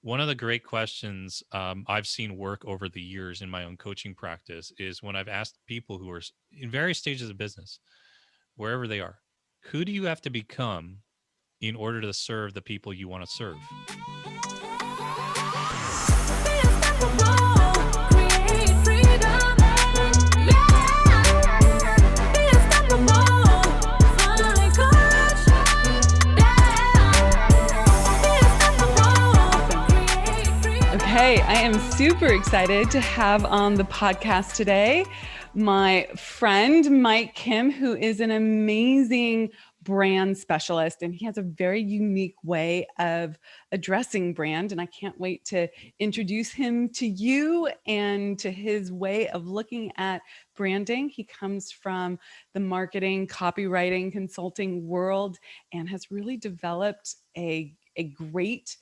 One of the great questions I've seen work over the years in my own coaching practice is when I've asked people who are in various stages of business, wherever they are, who do you have to become in order to serve the people you want to serve? Okay, I am super excited to have on the podcast today my friend Mike Kim, who is an amazing brand specialist, and he has a very unique way of addressing brand. And I can't wait to introduce him to you and to his way of looking at branding. He comes from the marketing, copywriting, consulting world and has really developed a great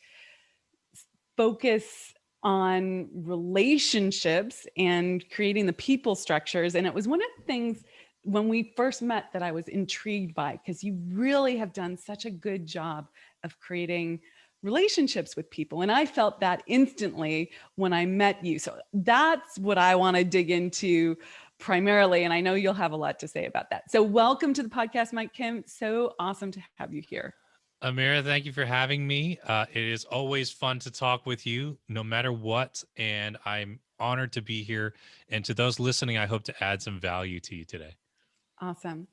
focus on relationships and creating the people structures. And it was one of the things when we first met that I was intrigued by, because you really have done such a good job of creating relationships with people. And I felt that instantly when I met you. So that's what I want to dig into primarily. And I know you'll have a lot to say about that. So welcome to the podcast, Mike Kim. So awesome to have you here. Amira, thank you for having me. It is always fun to talk with you, no matter what. And I'm honored to be here. And to those listening, I hope to add some value to you today. Awesome.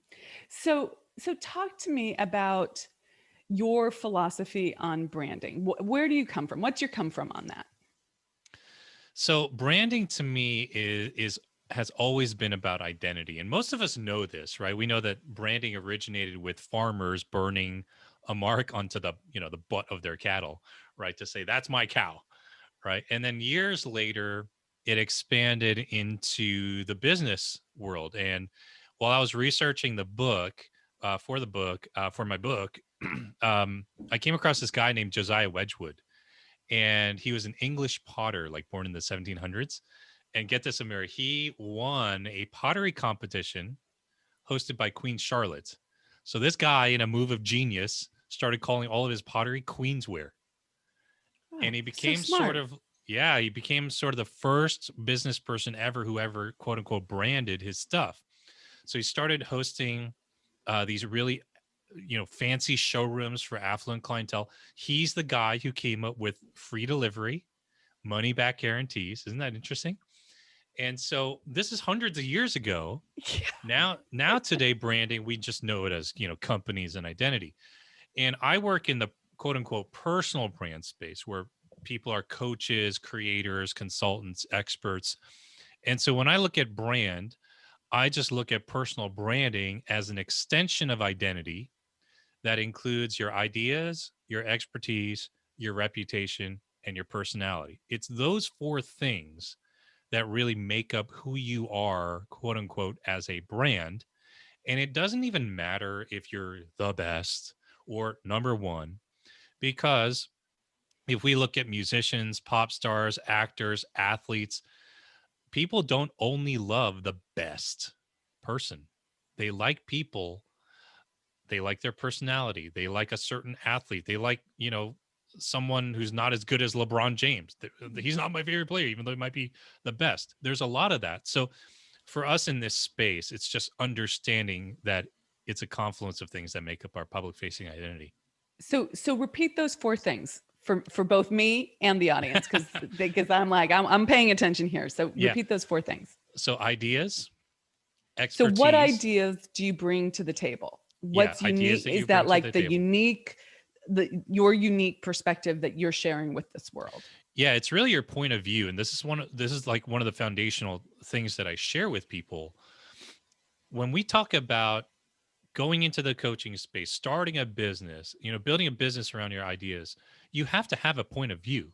So talk to me about your philosophy on branding. Where do you come from? What's your come from on that? So branding to me has always been about identity. And most of us know this, right? We know that branding originated with farmers burning a mark onto the butt of their cattle, right? To say that's my cow, right? And then years later, it expanded into the business world. And while I was researching the book for my book, I came across this guy named Josiah Wedgwood, and he was an English potter, like born in the 1700s. And get this, Amira, he won a pottery competition hosted by Queen Charlotte. So this guy, in a move of genius, started calling all of his pottery Queensware. Oh, And he so became smart. he became sort of the first business person ever who ever, quote unquote, branded his stuff. So he started hosting these really, fancy showrooms for affluent clientele. He's the guy who came up with free delivery, money back guarantees. Isn't that interesting? And so this is hundreds of years ago. Yeah. Now today, branding, we just know it as, companies and identity. And I work in the quote unquote personal brand space where people are coaches, creators, consultants, experts. And so when I look at brand, I just look at personal branding as an extension of identity that includes your ideas, your expertise, your reputation, and your personality. It's those four things that really make up who you are, quote unquote, as a brand. And it doesn't even matter if you're the best or number one, because if we look at musicians, pop stars, actors, athletes, people don't only love the best person. They like people, they like their personality, they like a certain athlete, they like, someone who's not as good as LeBron James. He's not my favorite player, even though he might be the best. There's a lot of that. So for us in this space, it's just understanding that it's a confluence of things that make up our public facing identity. So repeat those four things for both me and the audience, because I'm paying attention here. So Yeah. repeat those four things. So ideas, So what expertise. ideas do you bring to the table? Yeah, What's ideas unique? that Is you bring that to like the the table. your unique perspective that you're sharing with this world? Yeah, it's really your point of view. And this is like one of the foundational things that I share with people. When we talk about going into the coaching space, starting a business, building a business around your ideas, you have to have a point of view.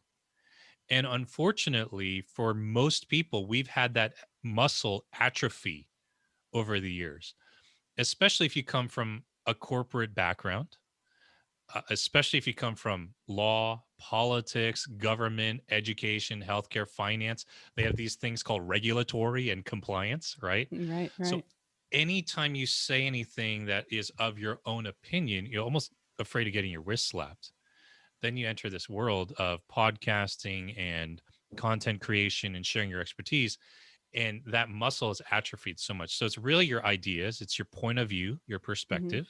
And unfortunately, for most people, we've had that muscle atrophy over the years, especially if you come from a corporate background, especially if you come from law, politics, government, education, healthcare, finance. They have these things called regulatory and compliance, right? Right, So right. anytime you say anything that is of your own opinion, you're almost afraid of getting your wrist slapped. then you enter this world of podcasting and content creation and sharing your expertise, and that muscle is atrophied so much. So it's really your ideas, it's your point of view, your Mm-hmm. perspective,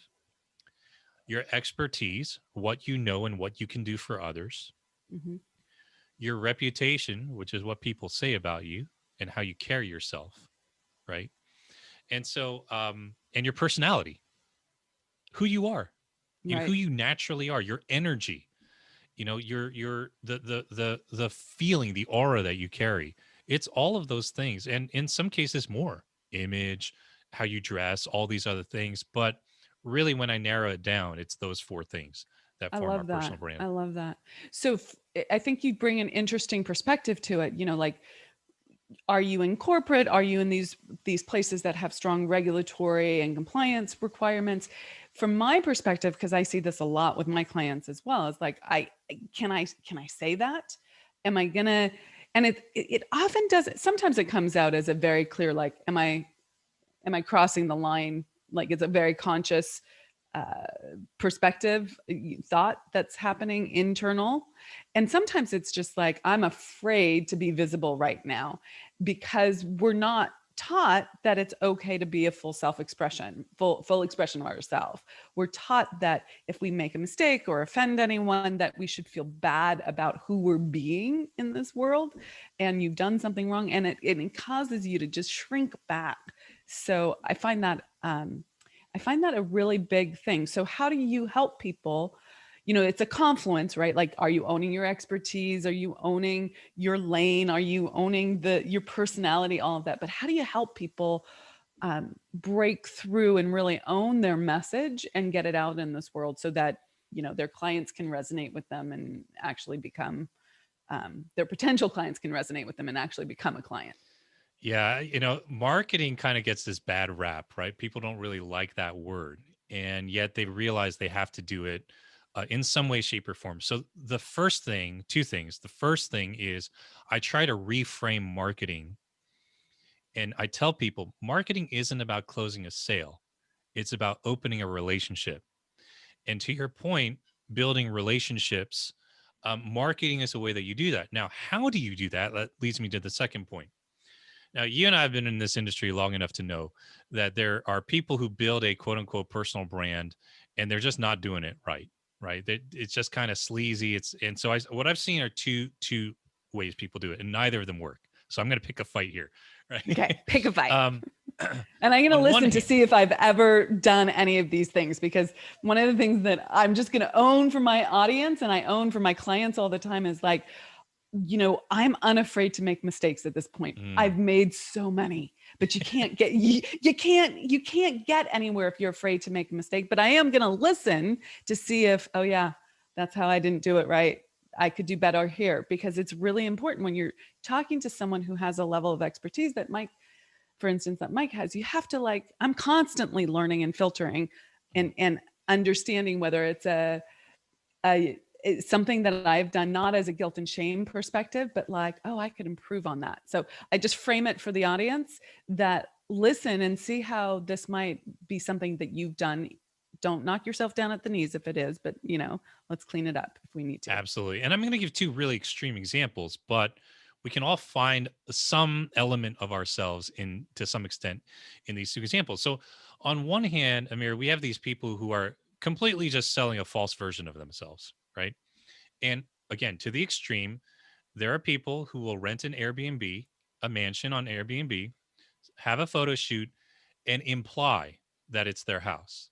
your expertise, what you know and what you can do for others, Mm-hmm. your reputation, which is what people say about you and how you carry yourself, right? And so, and your personality, who you are, who Right. you naturally are, your energy, your the feeling, the aura that you carry. It's all of those things, and in some cases more, image, how you dress, all these other things. But really, when I narrow it down, it's those four things that I form our love that. personal brand. I love that. So I think you bring an interesting perspective to it. Like, are you in corporate? Are you in these places that have strong regulatory and compliance requirements? From my perspective, because I see this a lot with my clients as well, it's like, I say that? Am I gonna? And it often does. Sometimes it comes out as a very clear, like, am I crossing the line? Like, it's a very conscious uh, perspective, thought that's happening internal. And sometimes it's just like, I'm afraid to be visible right now because we're not taught that it's okay to be a full self-expression, full expression of ourselves. We're taught that if we make a mistake or offend anyone, that we should feel bad about who we're being in this world, and you've done something wrong, and it causes you to just shrink back. So I find that a really big thing. So how do you help people? It's a confluence, right? Like, are you owning your expertise? Are you owning your lane? Are you owning your personality? All of that. But how do you help people break through and really own their message and get it out in this world so that their clients can resonate with them and actually become their potential clients can resonate with them and actually become a client? Yeah, marketing kind of gets this bad rap, right? People don't really like that word, and yet they realize they have to do it in some way, shape, or form. So the first thing, two things. The first thing is I try to reframe marketing, and I tell people marketing isn't about closing a sale; it's about opening a relationship. And to your point, building relationships. Marketing is a way that you do that. Now, how do you do that? That leads me to the second point. Now, you and I have been in this industry long enough to know that there are people who build a quote unquote personal brand and they're just not doing it right. Right. It's just kind of sleazy. And so what I've seen are two ways people do it, and neither of them work. So I'm going to pick a fight here. Okay, Right. pick a fight. um, And I'm going to on one listen to hand, see if I've ever done any of these things, because one of the things that I'm just going to own for my audience and I own for my clients all the time is like, I'm unafraid to make mistakes at this point. mm, I've made so many, but you can't get anywhere if you're afraid to make a mistake. But I am going to listen to see if, oh yeah, that's how I didn't do it right. I could do better here, because it's really important when you're talking to someone who has a level of expertise that Mike, for instance, that Mike has. You have to, like, I'm constantly learning and filtering mm. and understanding whether it's something that I've done, not as a guilt and shame perspective, but like, oh, I could improve on that. So I just frame it for the audience that listen and see how this might be something that you've done. Don't knock yourself down at the knees if it is, but let's clean it up if we need to. Absolutely. And I'm going to give two really extreme examples, but we can all find some element of ourselves in to some extent in these two examples. So on one hand, Amir, we have these people who are completely just selling a false version of themselves, right? And again, to the extreme, there are people who will rent an Airbnb, a mansion on Airbnb, have a photo shoot, and imply that it's their house,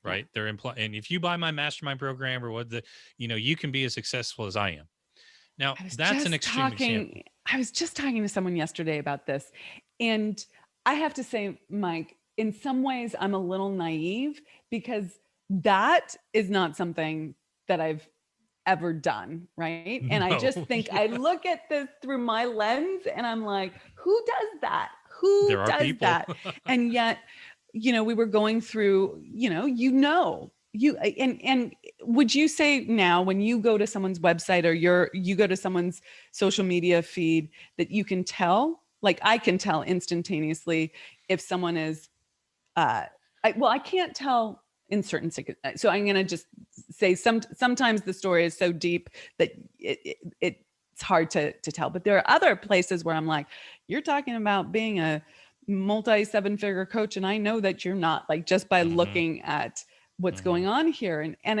Yeah. right? They're implying, and if you buy my mastermind program or you can be as successful as I am. Now, I was that's an just extreme talking, example. I was just talking to someone yesterday about this. And I have to say, Mike, in some ways I'm a little naive, because that is not something that I've ever done, right? And I No, just think, yeah, I look at this through my lens and I'm like, who does that? Who there are does people. that? And yet, we were going through, and would you say now, when you go to someone's website or you go to someone's social media feed, that you can tell, like I can tell instantaneously if someone is, I can't tell in certain, so I'm going to just say sometimes the story is so deep that it's hard to tell. But there are other places where I'm like, you're talking about being a multi 7-figure coach, and I know that you're not, like, just by looking at what's going on here. And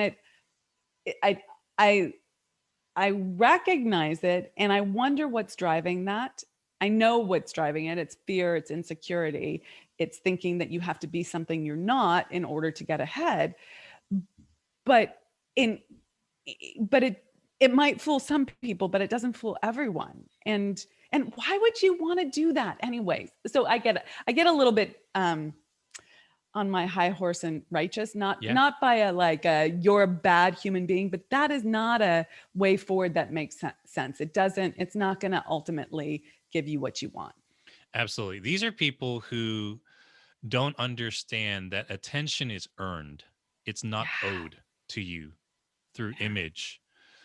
I I recognize it, and I wonder what's driving that. I know what's driving it. It's fear, it's insecurity, it's thinking that you have to be something you're not in order to get ahead. But in but it might fool some people, but it doesn't fool everyone. And why would you want to do that anyways? So I get a little bit on my high horse and righteous, not by you're a bad human being, but that is not a way forward that makes sense. It's not going to ultimately give you what you want. Absolutely. These are people who don't understand that attention is earned. It's not owed to you through image.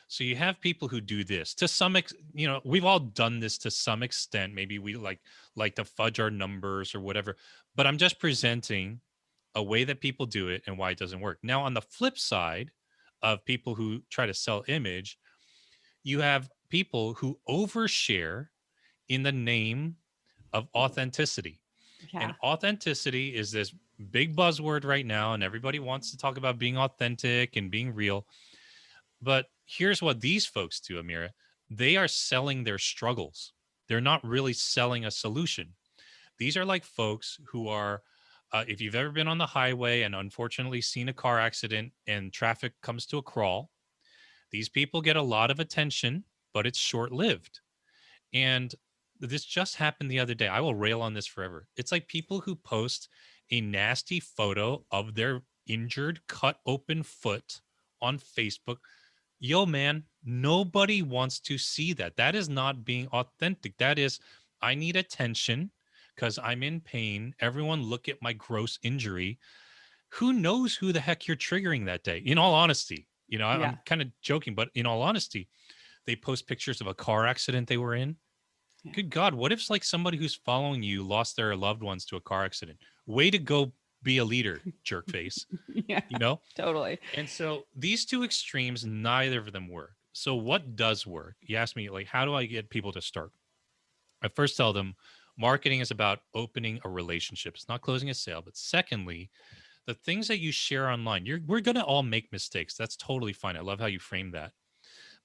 So you have people who do this to some we've all done this to some extent. Maybe we like to fudge our numbers or whatever, but I'm just presenting a way that people do it and why it doesn't work. Now, on the flip side of people who try to sell image, you have people who overshare in the name of authenticity. Yeah. And authenticity is this big buzzword right now, and everybody wants to talk about being authentic and being real. But here's what these folks do, Amira. They are selling their struggles. They're not really selling a solution. These are like folks who are, if you've ever been on the highway and unfortunately seen a car accident and traffic comes to a crawl, these people get a lot of attention, but it's short-lived. And this just happened the other day. I will rail on this forever. It's like people who post a nasty photo of their injured, cut open foot on Facebook. Yo, man, nobody wants to see that. That is not being authentic. That is, I need attention because I'm in pain. Everyone look at my gross injury. Who knows who the heck you're triggering that day? In all honesty, I'm kind of joking, but in all honesty, they post pictures of a car accident they were in. Yeah. Good God, what if like somebody who's following you lost their loved ones to a car accident? Way to go, be a leader, jerk face. Yeah, totally. And so these two extremes, neither of them work. So what does work? You asked me, like, how do I get people to start? I first tell them marketing is about opening a relationship. It's not closing a sale. But secondly, the things that you share online, we're going to all make mistakes. That's totally fine. I love how you frame that.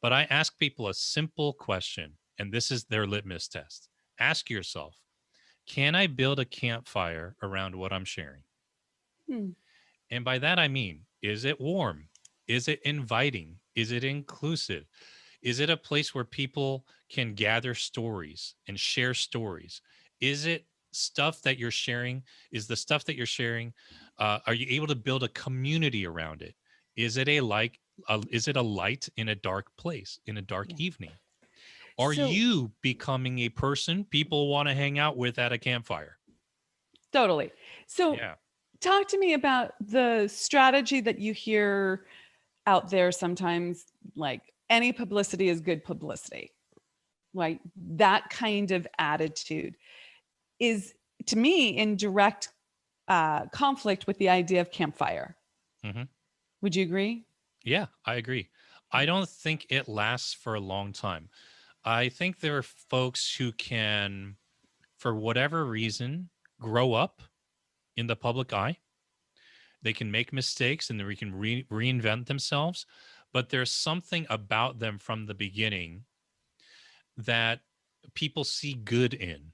But I ask people a simple question, and this is their litmus test. Ask yourself, can I build a campfire around what I'm sharing? And by that, I mean, is it warm? Is it inviting? Is it inclusive? Is it a place where people can gather stories and share stories? Is it stuff that you're sharing? Is the stuff that you're sharing, are you able to build a community around it? Is it a light in a dark place, in a dark evening? Are you becoming a person people want to hang out with at a campfire? Totally. So talk to me about the strategy that you hear out there sometimes, like any publicity is good publicity. Like that kind of attitude is, to me, in direct conflict with the idea of campfire. Would you agree? Yeah, I agree. I don't think it lasts for a long time. I think there are folks who can, for whatever reason, grow up in the public eye. They can make mistakes and they can reinvent themselves. But there's something about them from the beginning that people see good in.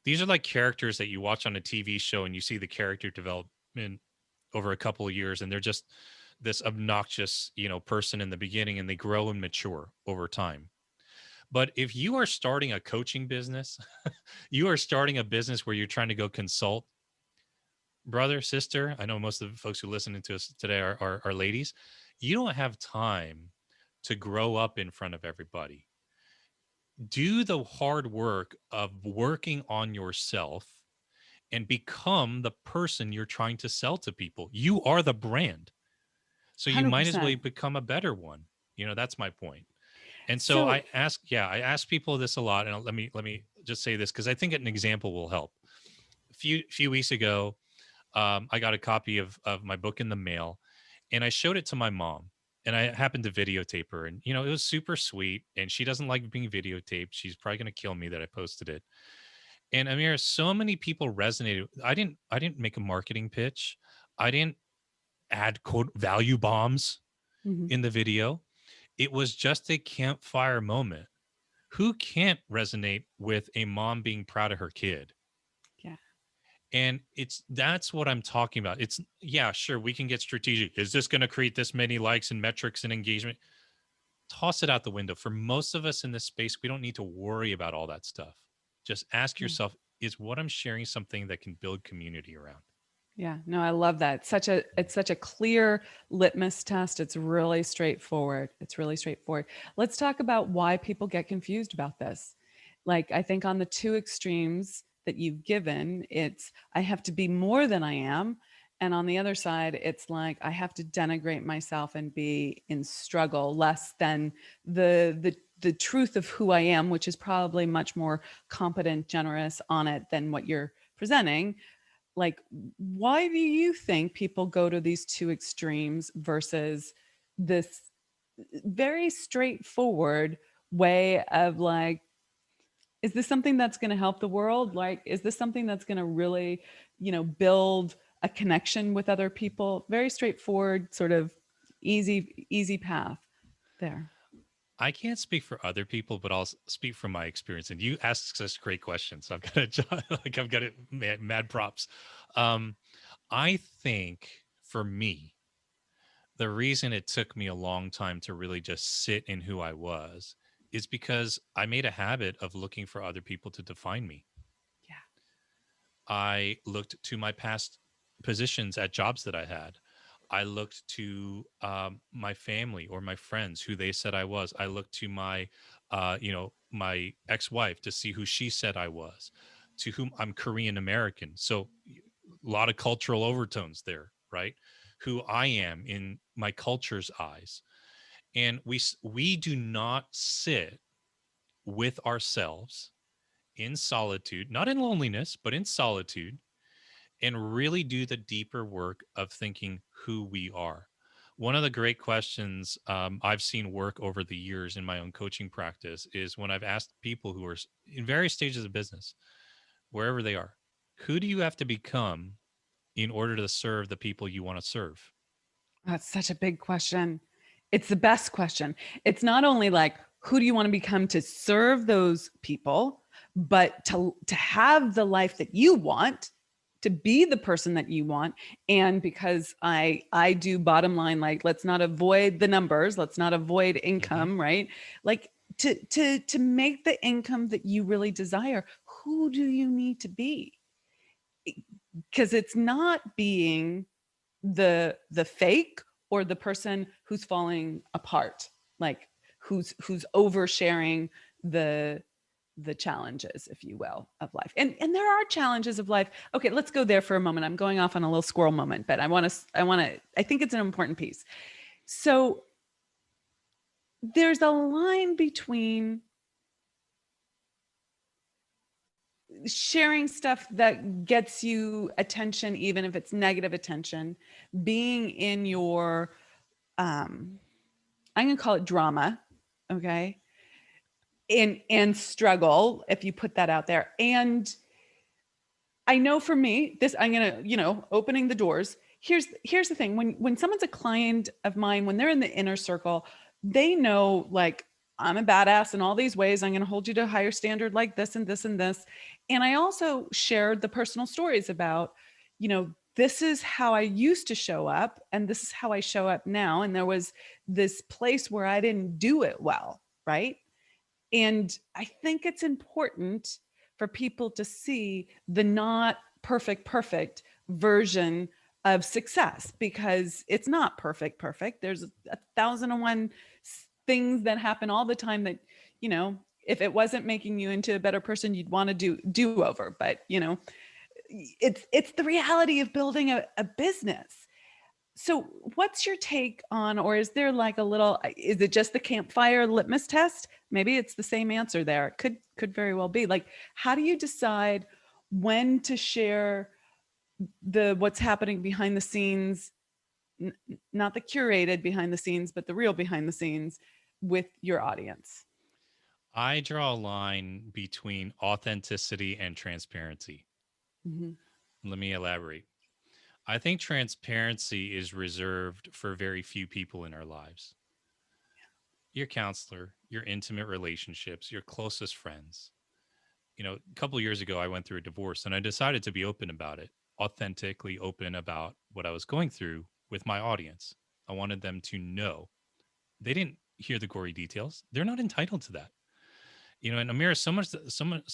These are like characters that you watch on a TV show and you see the character development over a couple of years, and they're just this obnoxious, person in the beginning, and they grow and mature over time. But if you are starting a coaching business, you are starting a business where you're trying to go consult, brother, sister, I know most of the folks who listen to us today are ladies. You don't have time to grow up in front of everybody. Do the hard work of working on yourself and become the person you're trying to sell to people. You are the brand. So you 100%. Might as well become a better one. That's my point. And so I ask people this a lot. And let me just say this, because I think an example will help. A few weeks ago, I got a copy of my book in the mail, and I showed it to my mom. And I happened to videotape her, and it was super sweet. And she doesn't like being videotaped. She's probably gonna kill me that I posted it. And Amira, so many people resonated. I didn't make a marketing pitch. I didn't add quote value bombs Mhm. in the video. It was just a campfire moment. Who can't resonate with a mom being proud of her kid? Yeah. And that's what I'm talking about. It's yeah, sure, we can get strategic. Is this going to create this many likes and metrics and engagement? Toss it out the window. For most of us in this space, we don't need to worry about all that stuff. Just ask Yeah. yourself, is what I'm sharing something that can build community around? Yeah, no, I love that. It's such a clear litmus test. It's really straightforward. It's really straightforward. Let's talk about why people get confused about this. Like I think on the two extremes that you've given, it's I have to be more than I am, and on the other side, it's like I have to denigrate myself and be in struggle less than the truth of who I am, which is probably much more competent, generous on it than what you're presenting. Like, why do you think people go to these two extremes versus this very straightforward way of like, is this something that's going to help the world? Like, is this something that's going to really, build a connection with other people? Very straightforward, sort of easy path there. I can't speak for other people, but I'll speak from my experience. And you asked such great questions. So I've got to like I've got it mad props. Um, I think for me, the reason it took me a long time to really just sit in who I was is because I made a habit of looking for other people to define me. Yeah. I looked to my past positions at jobs that I had. I looked to my family or my friends, who they said I was. I looked to my ex-wife to see who she said I was, to whom I'm Korean American. So a lot of cultural overtones there, right? Who I am in my culture's eyes. And we do not sit with ourselves in solitude, not in loneliness, but in solitude, and really do the deeper work of thinking who we are. One of the great questions I've seen work over the years in my own coaching practice is when I've asked people who are in various stages of business, wherever they are, who do you have to become in order to serve the people you want to serve? That's such a big question. It's the best question. It's not only like who do you want to become to serve those people, but to have the life that you want, to be the person that you want. And because I do bottom line, like let's not avoid the numbers, let's not avoid Hmm. income, right? Like to make the income that you really desire, who do you need to be? Because it's not being the fake or the person who's falling apart, like who's oversharing the challenges, if you will, of life. And there are challenges of life. Okay, let's go there for a moment. I'm going off on a little squirrel moment, but I think it's an important piece. So there's a line between sharing stuff that gets you attention, even if it's negative attention, being in your I'm going to call it drama, okay? And struggle, if you put that out there. And I know for me, this I'm going to, opening the doors. Here's the thing. When someone's a client of mine, when they're in the inner circle, they know like I'm a badass in all these ways. I'm going to hold you to a higher standard like this and this and this. And I also shared the personal stories about, this is how I used to show up and this is how I show up now. And there was this place where I didn't do it well, right? And I think it's important for people to see the not perfect version of success, because it's not perfect. There's 1,001 things that happen all the time that, if it wasn't making you into a better person, you'd want to do over. But, it's the reality of building a business. So what's your take on, or is there like a little, is it just the campfire litmus test? Maybe it's the same answer there. It could very well be. Like, how do you decide when to share the what's happening behind the scenes, not the curated behind the scenes, but the real behind the scenes with your audience? I draw a line between authenticity and transparency. Mm-hmm. Let me elaborate. I think transparency is reserved for very few people in our lives. Your counselor, your intimate relationships, your closest friends. A couple of years ago, I went through a divorce and I decided to be open about it, authentically open about what I was going through with my audience. I wanted them to know. They didn't hear the gory details. They're not entitled to that. And Amira, so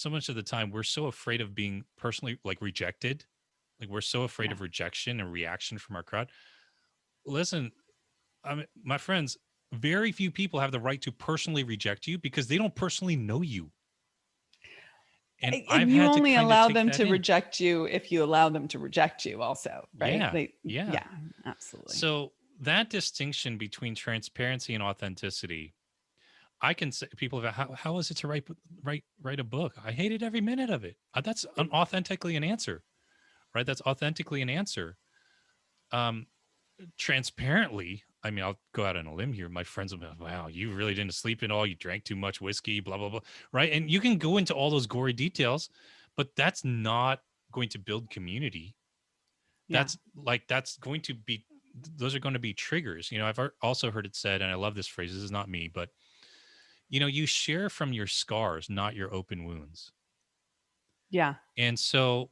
much of the time we're so afraid of being personally like rejected. Like we're so afraid Yeah. of rejection and reaction from our crowd. Listen, my friends, very few people have the right to personally reject you because they don't personally know you. And I've And you had to only kind of allow take them that to in. reject you if you allow them to reject you also, right? Yeah. Yeah. Yeah, absolutely. So that distinction between transparency and authenticity, I can say people have how is it to write a book? I hated every minute of it. That's authentically an answer, right? That's authentically an answer. Um, Transparently, I mean, I'll go out on a limb here. My friends will be like, wow, you really didn't sleep at all. You drank too much whiskey, blah, blah, blah. Right. And you can go into all those gory details, but that's not going to build community. Yeah. That's going to be, those are going to be triggers. I've also heard it said, and I love this phrase. This is not me, but, you share from your scars, not your open wounds. Yeah. And so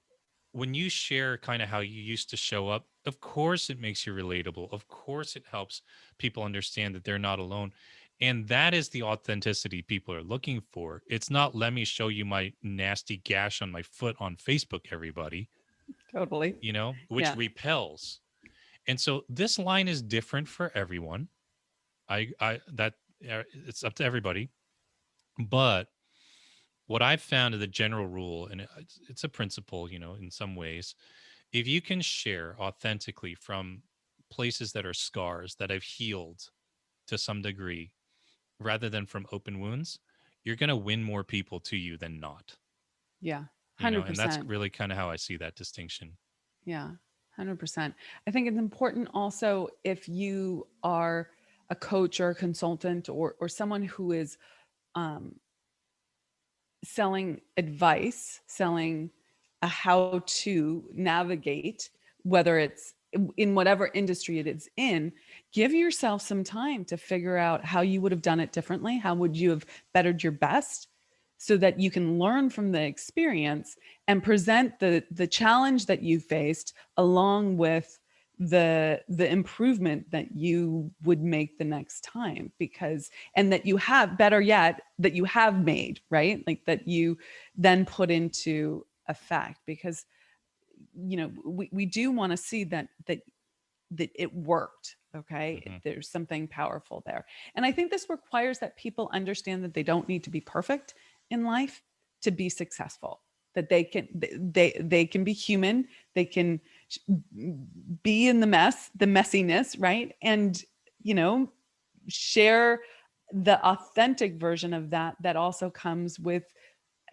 when you share kind of how you used to show up, of course it makes you relatable. Of course it helps people understand that they're not alone. And that is the authenticity people are looking for. It's not let me show you my nasty gash on my foot on Facebook, everybody, Totally. which Yeah. repels. And so this line is different for everyone. It's up to everybody. But what I've found is the general rule, and it's a principle, in some ways, if you can share authentically from places that are scars that have healed to some degree rather than from open wounds, you're going to win more people to you than not. Yeah. And that's 100%. really kind of how I see that distinction. Yeah. 100%. I think it's important also if you are a coach or a consultant or someone who is um, selling advice, selling a how to navigate, whether it's in whatever industry it is in, give yourself some time to figure out how you would have done it differently. How would you have bettered your best so that you can learn from the experience and present the challenge that you faced along with the improvement that you would make the next time, because and that you have, better yet, that you have made, right? Like that you then put into effect, because we do want to see that it worked. Okay, Hmm. there's something powerful there. And I think this requires that people understand that they don't need to be perfect in life to be successful, that they can be human, they can be in the messiness, right? And share the authentic version of that also comes with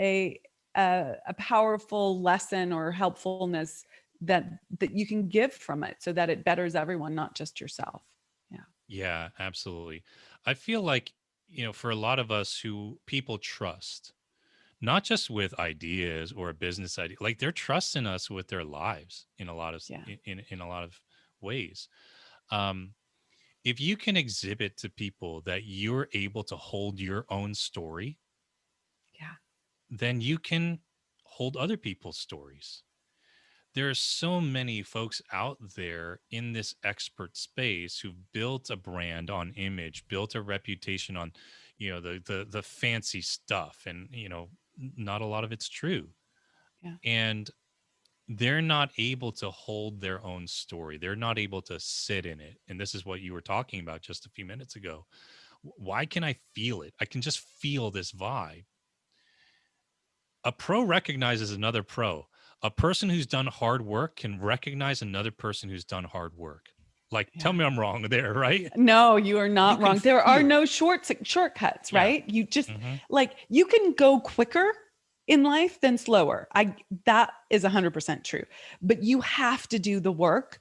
a a powerful lesson or helpfulness that you can give from it, so that it betters everyone, not just yourself. Yeah. Yeah, absolutely. I feel like, for a lot of us who people trust, not just with ideas or a business idea, like they're trusting us with their lives in a lot of Yeah. in a lot of ways. Um, if you can exhibit to people that you're able to hold your own story, Yeah. then you can hold other people's stories. There are so many folks out there in this expert space who've built a brand on image, built a reputation on, the fancy stuff, and not a lot of it's true. Yeah. And they're not able to hold their own story. They're not able to sit in it. And this is what you were talking about just a few minutes ago. Why can I feel it? I can just feel this vibe. A pro recognizes another pro. A person who's done hard work can recognize another person who's done hard work. Like, tell Yeah. me I'm wrong there, right? No, you are You not can wrong. There are feel no it. shortcuts, Yeah. right? You just Hmm. like you can go quicker in life, then slower. That is 100% true. But you have to do the work,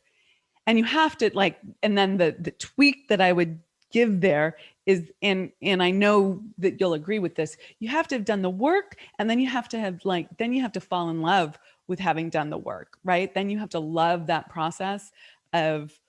and you have to like, and then the tweak that I would give there is, and I know that you'll agree with this, you have to have done the work, and then you have to have like, then you have to fall in love with having done the work, right? Then you have to love that process of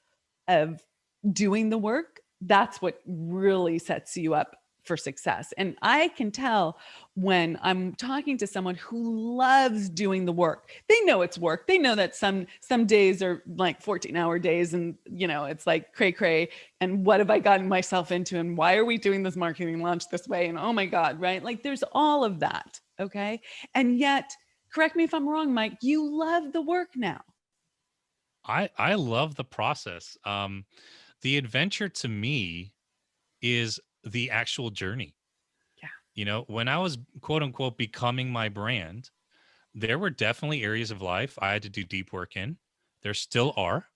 of doing the work. That's what really sets you up for success. And I can tell when I'm talking to someone who loves doing the work. They know it's work. They know that some days are like 14-hour days, and it's like cray cray, and what have I gotten myself into, and why are we doing this marketing launch this way, and oh my god, right? Like there's all of that, okay? And yet, correct me if I'm wrong, Mike, you love the work now. I love the process. The adventure to me is the actual journey. Yeah. When I was quote unquote becoming my brand, there were definitely areas of life I had to do deep work in. There still are.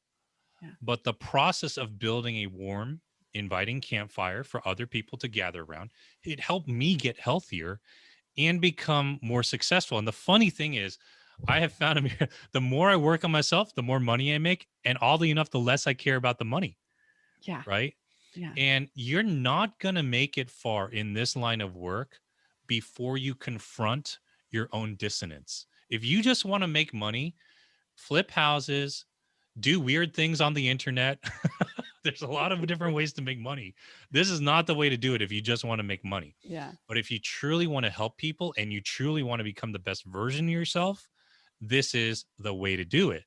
Yeah. But the process of building a warm, inviting campfire for other people to gather around, it helped me get healthier and become more successful. And the funny thing is, I have found Amira, the more I work on myself, the more money I make. And oddly enough, the less I care about the money. Yeah. Right. Yeah. And you're not going to make it far in this line of work before you confront your own dissonance. If you just want to make money, flip houses, do weird things on the internet. There's a lot of different ways to make money. This is not the way to do it if you just want to make money. Yeah. But if you truly want to help people and you truly want to become the best version of yourself, this is the way to do it.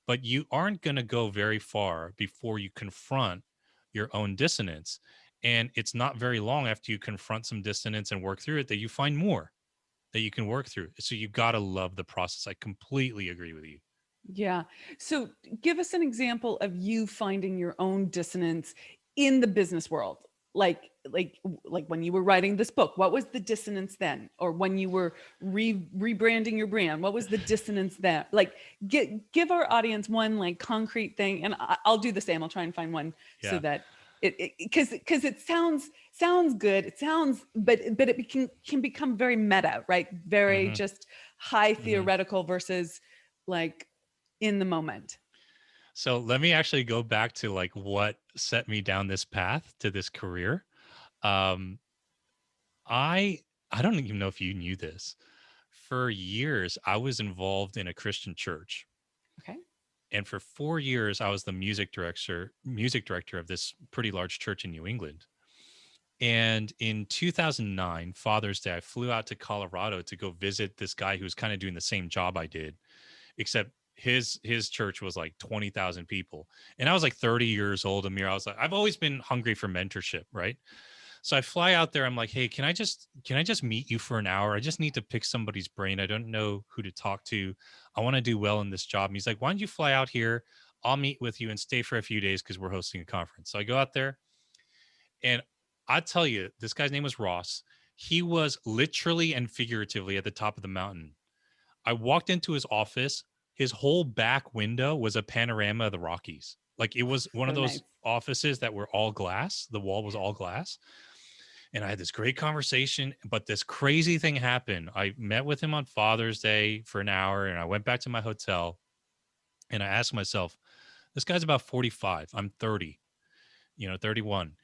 But you aren't going to go very far before you confront your own dissonance. And it's not very long after you confront some dissonance and work through it that you find more that you can work through. So you got to love the process. I completely agree with you. Yeah. So give us an example of you finding your own dissonance in the business world. Like when you were writing this book, what was the dissonance then? Or when you were rebranding your brand, what was the dissonance then? Like give our audience one like concrete thing, and I'll do the same. I'll try and find one so Yeah. that because it sounds good. It sounds, but it can become very meta, right? Very Mhm. just high Mhm. theoretical versus like in the moment. So let me actually go back to like what set me down this path to this career. Um, I don't even know if you knew this. For years, I was involved in a Christian church, Okay. and for 4 years, I was the music director of this pretty large church in New England. And in 2009, Father's Day, I flew out to Colorado to go visit this guy who was kind of doing the same job I did, except his church was like 20,000 people. And I was like 30 years old, Amir. I was like, I've always been hungry for mentorship, right? So I fly out there. I'm like, hey, can I just meet you for an hour? I just need to pick somebody's brain. I don't know who to talk to. I want to do well in this job. And he's like, why don't you fly out here? I'll meet with you and stay for a few days because we're hosting a conference. So I go out there, and I tell you, this guy's name was Ross. He was literally and figuratively at the top of the mountain. I walked into his office. His whole back window was a panorama of the Rockies. Like it was one So of nice. those offices that were all glass. The wall was all glass. And I had this great conversation, but this crazy thing happened. I met with him on Father's Day for an hour, and I went back to my hotel, and I asked myself, this guy's about 45. I'm 30, 31.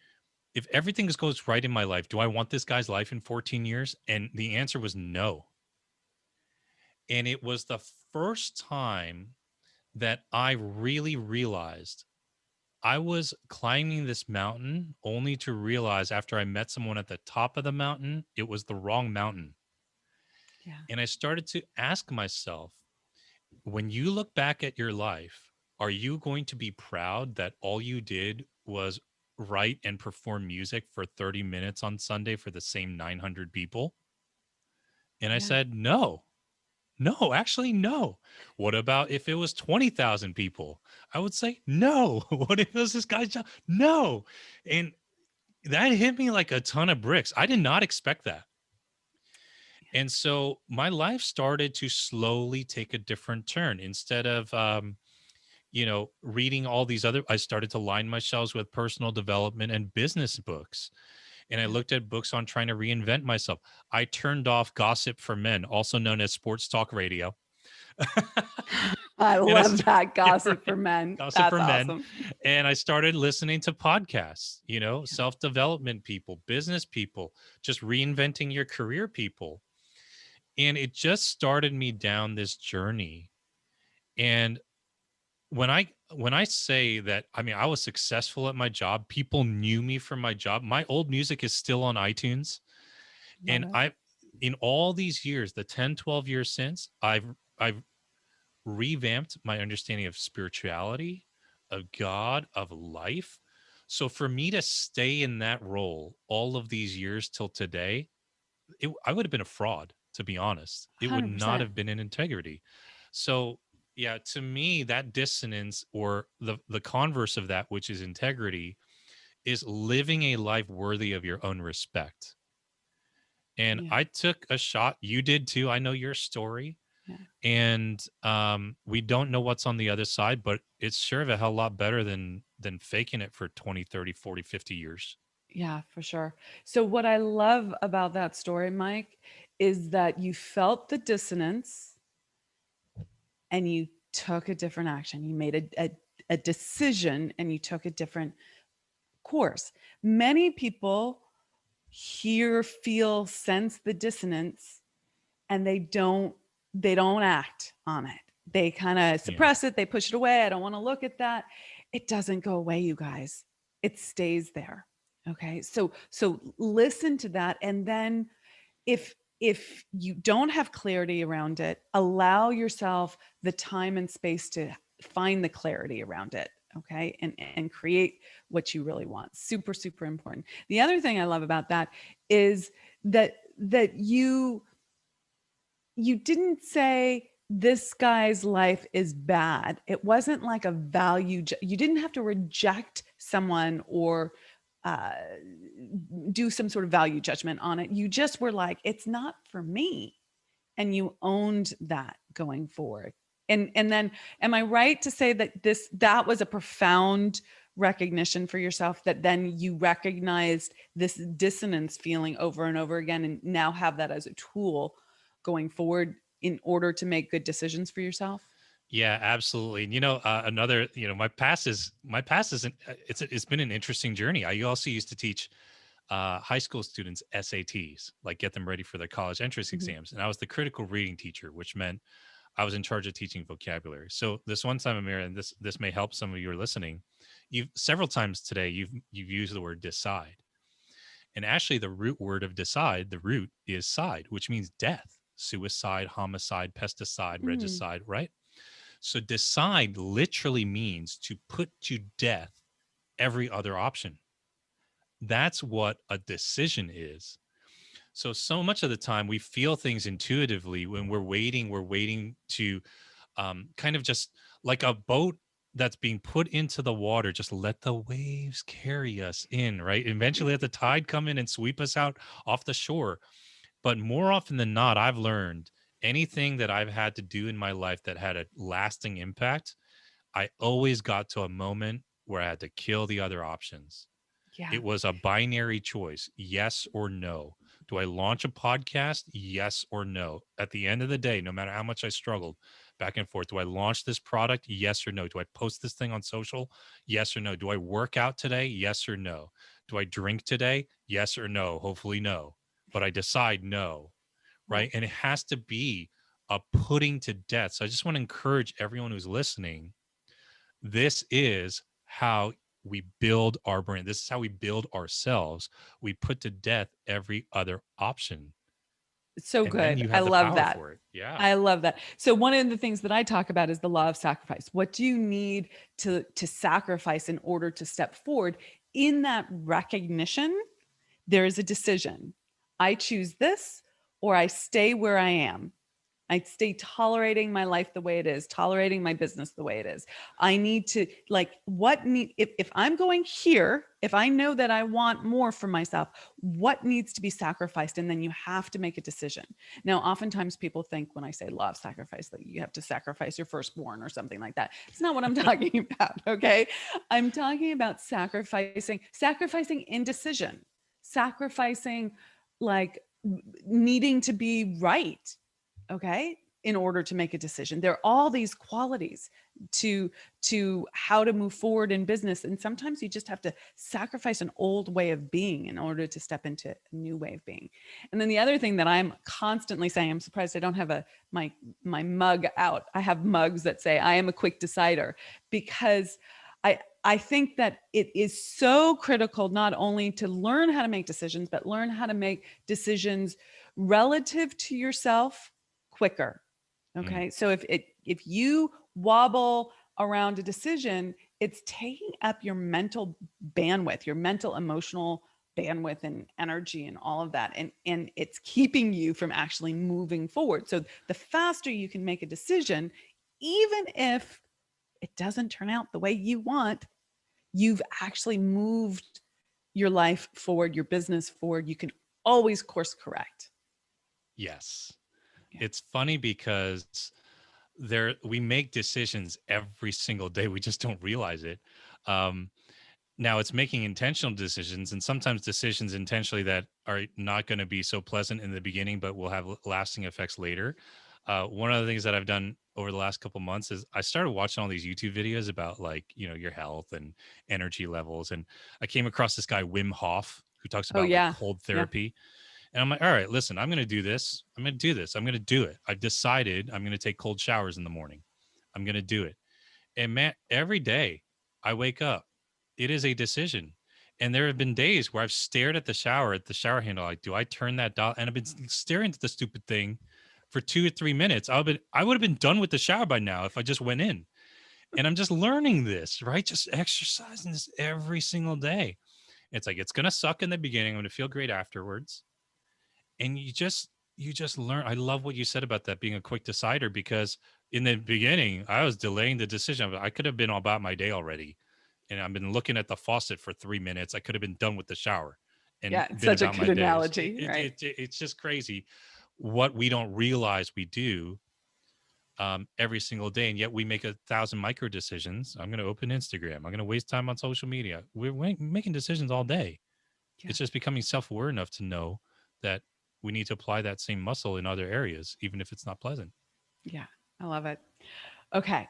If everything goes right in my life, do I want this guy's life in 14 years? And the answer was no. And it was the first time that I really realized I was climbing this mountain only to realize after I met someone at the top of the mountain, it was the wrong mountain. Yeah. And I started to ask myself, when you look back at your life, are you going to be proud that all you did was write and perform music for 30 minutes on Sunday for the same 900 people? And I Yeah. said, no. No, actually, no. What about if it was 20,000 people? I would say, no. What if it was this guy's job? No. And that hit me like a ton of bricks. I did not expect that. And so my life started to slowly take a different turn. Instead of, reading all these other, I started to line my shelves with personal development and business books. and I Yeah. looked at books on trying to reinvent myself. I turned off Gossip for Men, also known as sports talk radio. I And I love started, that yeah, gossip right. for men. Gossip That's for Men. awesome. And I started listening to podcasts, Yeah. self-development people, business people, just reinventing your career people. And it just started me down this journey. And when I say that, I mean, I was successful at my job. People knew me from my job. My old music is still on iTunes. Love And it. I in all these years, the 10, 12 years since, I've revamped my understanding of spirituality, of God, of life. So for me to stay in that role all of these years till today, I would have been a fraud, to be honest. It would not 100%. have been in integrity. So yeah, to me, that dissonance, or the converse of that, which is integrity, is living a life worthy of your own respect. And Yeah. I took a shot. You did too. I know your story. Yeah. And we don't know what's on the other side, but it's sure of a hell lot better than faking it for 20, 30, 40, 50 years. Yeah, for sure. So, what I love about that story, Mike, is that you felt the dissonance and you took a different action. You made a decision and you took a different course. Many people hear, feel, sense the dissonance and they don't act on it. They kind of Yeah. suppress it, they push it away. I don't want to look at that. It doesn't go away, you guys. It stays there. Okay? So listen to that, and then if you don't have clarity around it, allow yourself the time and space to find the clarity around it. Okay? And create what you really want. Super, super important. The other thing I love about that is that you didn't say this guy's life is bad. It wasn't like a value. You didn't have to reject someone or uh, do some sort of value judgment on it. You just were like, it's not for me. And you owned that going forward. And then, am I right to say that that was a profound recognition for yourself, that then you recognized this dissonance feeling over and over again and now have that as a tool going forward in order to make good decisions for yourself? Yeah, absolutely. And another, my past is it's been an interesting journey. I also used to teach high school students SATs, like get them ready for their college entrance Mhm. exams. And I was the critical reading teacher, which meant I was in charge of teaching vocabulary. So this one time, Amira, and this may help some of you who are listening. You've several times today you've used the word decide. And actually the root word of decide, the root is side, which means death, suicide, homicide, pesticide, Mm, regicide, right? So decide literally means to put to death every other option. That's what a decision is. So much of the time we feel things intuitively when we're waiting to kind of just like a boat that's being put into the water, just let the waves carry us in, right? Eventually let the tide come in and sweep us out off the shore. But more often than not, I've learned anything that I've had to do in my life that had a lasting impact, I always got to a moment where I had to kill the other options. yeah. It was a binary choice, yes or no. Do I launch a podcast? Yes or no. At the end of the day, no matter how much I struggled back and forth, do I launch this product? Yes or no. Do I post this thing on social? Yes or no. Do I work out today? Yes or no. Do I drink today? Yes or no. Hopefully, no. But I decide no, Right. right? And it has to be a putting to death. So I just want to encourage everyone who's listening, this is how we build our brand. This is how we build ourselves. We put to death every other option, So and then good. you I have the love power that. for it. Yeah. I love that. So one of the things that I talk about is the law of sacrifice. What do you need to sacrifice in order to step forward? In that recognition, there is a decision. I choose this or I stay where I am. I stay tolerating my life the way it is, tolerating my business the way it is. I need to like if I'm going here, if I know that I want more for myself, what needs to be sacrificed? And then you have to make a decision. Now, oftentimes people think when I say law of sacrifice that you have to sacrifice your firstborn or something like that. It's not what I'm talking about. Okay. I'm talking about sacrificing indecision, sacrificing like needing to be right, okay, in order to make a decision. There are all these qualities to how to move forward in business, and sometimes you just have to sacrifice an old way of being in order to step into a new way of being. And then the other thing that I'm constantly saying, I'm surprised I don't have my mug out. I have mugs that say I am a quick decider, because I think that it is so critical not only to learn how to make decisions, but learn how to make decisions relative to yourself quicker. Mm. Okay. So if you wobble around a decision, it's taking up your mental bandwidth, your mental emotional bandwidth and energy and all of that. And it's keeping you from actually moving forward. So the faster you can make a decision, even if it doesn't turn out the way you want, you've actually moved your life forward, your business forward. You can always course correct. Yes. Yeah. It's funny because we make decisions every single day. We just don't realize it. Um, Now it's making intentional decisions, and sometimes decisions intentionally that are not going to be so pleasant in the beginning, but will have lasting effects later. One of the things that I've done over the last couple months is I started watching all these YouTube videos about, like, your health and energy levels. And I came across this guy, Wim Hof, who talks Oh about like yeah. cold Yeah. therapy. And I'm like, all right, listen, I'm going to do this. I'm going to do this. I'm going to do it. I've decided I'm going to take cold showers in the morning. I'm going to do it. And man, every day I wake up, it is a decision. And there have been days where I've stared at the shower handle, like, do I turn that dial? And I've been staring at the stupid thing for 2 or 3 minutes. I would have been done with the shower by now if I just went in. And I'm just learning this, right? Just exercising this every single day. It's like, it's gonna suck in the beginning. I'm gonna feel great afterwards. And you just learn. I love what you said about that being a quick decider, because in the beginning I was delaying the decision. I could have been about my day already, and I've been looking at the faucet for 3 minutes. I could have been done with the shower and Yeah. It's been such a about good my days. analogy, right? It's just crazy what we don't realize we do every single day, and yet we make 1,000 micro decisions. I'm going to open Instagram. I'm going to waste time on social media. We're making decisions all day. Yeah. It's just becoming self-aware enough to know that we need to apply that same muscle in other areas, even if it's not pleasant. Yeah. I love it. Okay.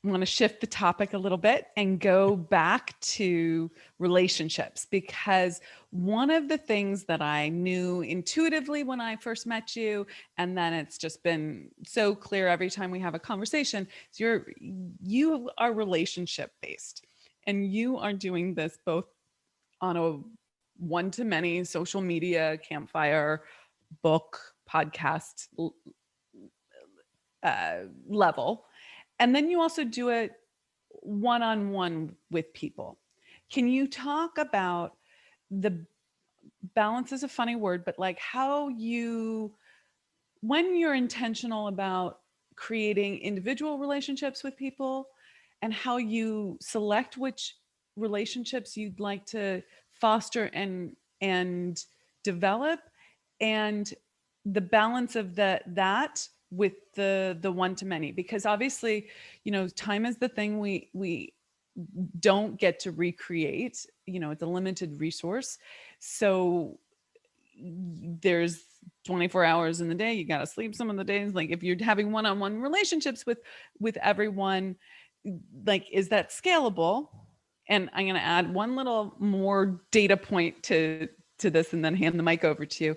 I want to shift the topic a little bit and go back to relationships, because one of the things that I knew intuitively when I first met you, and then it's just been so clear every time we have a conversation, is you are relationship based, and you are doing this both on a one to many social media, campfire, book, podcast level. And then you also do it one on one with people. Can you talk about the balance is a funny word, but like how you, when you're intentional about creating individual relationships with people, and how you select which relationships you'd like to foster and develop, and the balance of that with the one to many, because obviously, time is the thing we don't get to recreate. It's a limited resource. So there's 24 hours in the day. You got to sleep some of the days. Like if you're having one-on-one relationships with everyone, like, is that scalable? And I'm going to add one little more data point to this and then hand the mic over to you.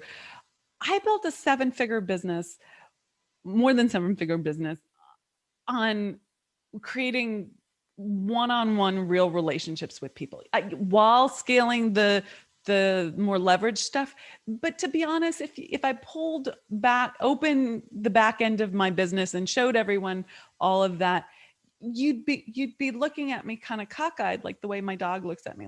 I built a 7-figure business, more than 7-figure business, on creating one-on-one real relationships with people, while scaling the more leverage stuff. But to be honest, if I pulled back, open the back end of my business and showed everyone all of that, you'd be looking at me kind of cockeyed, like the way my dog looks at me,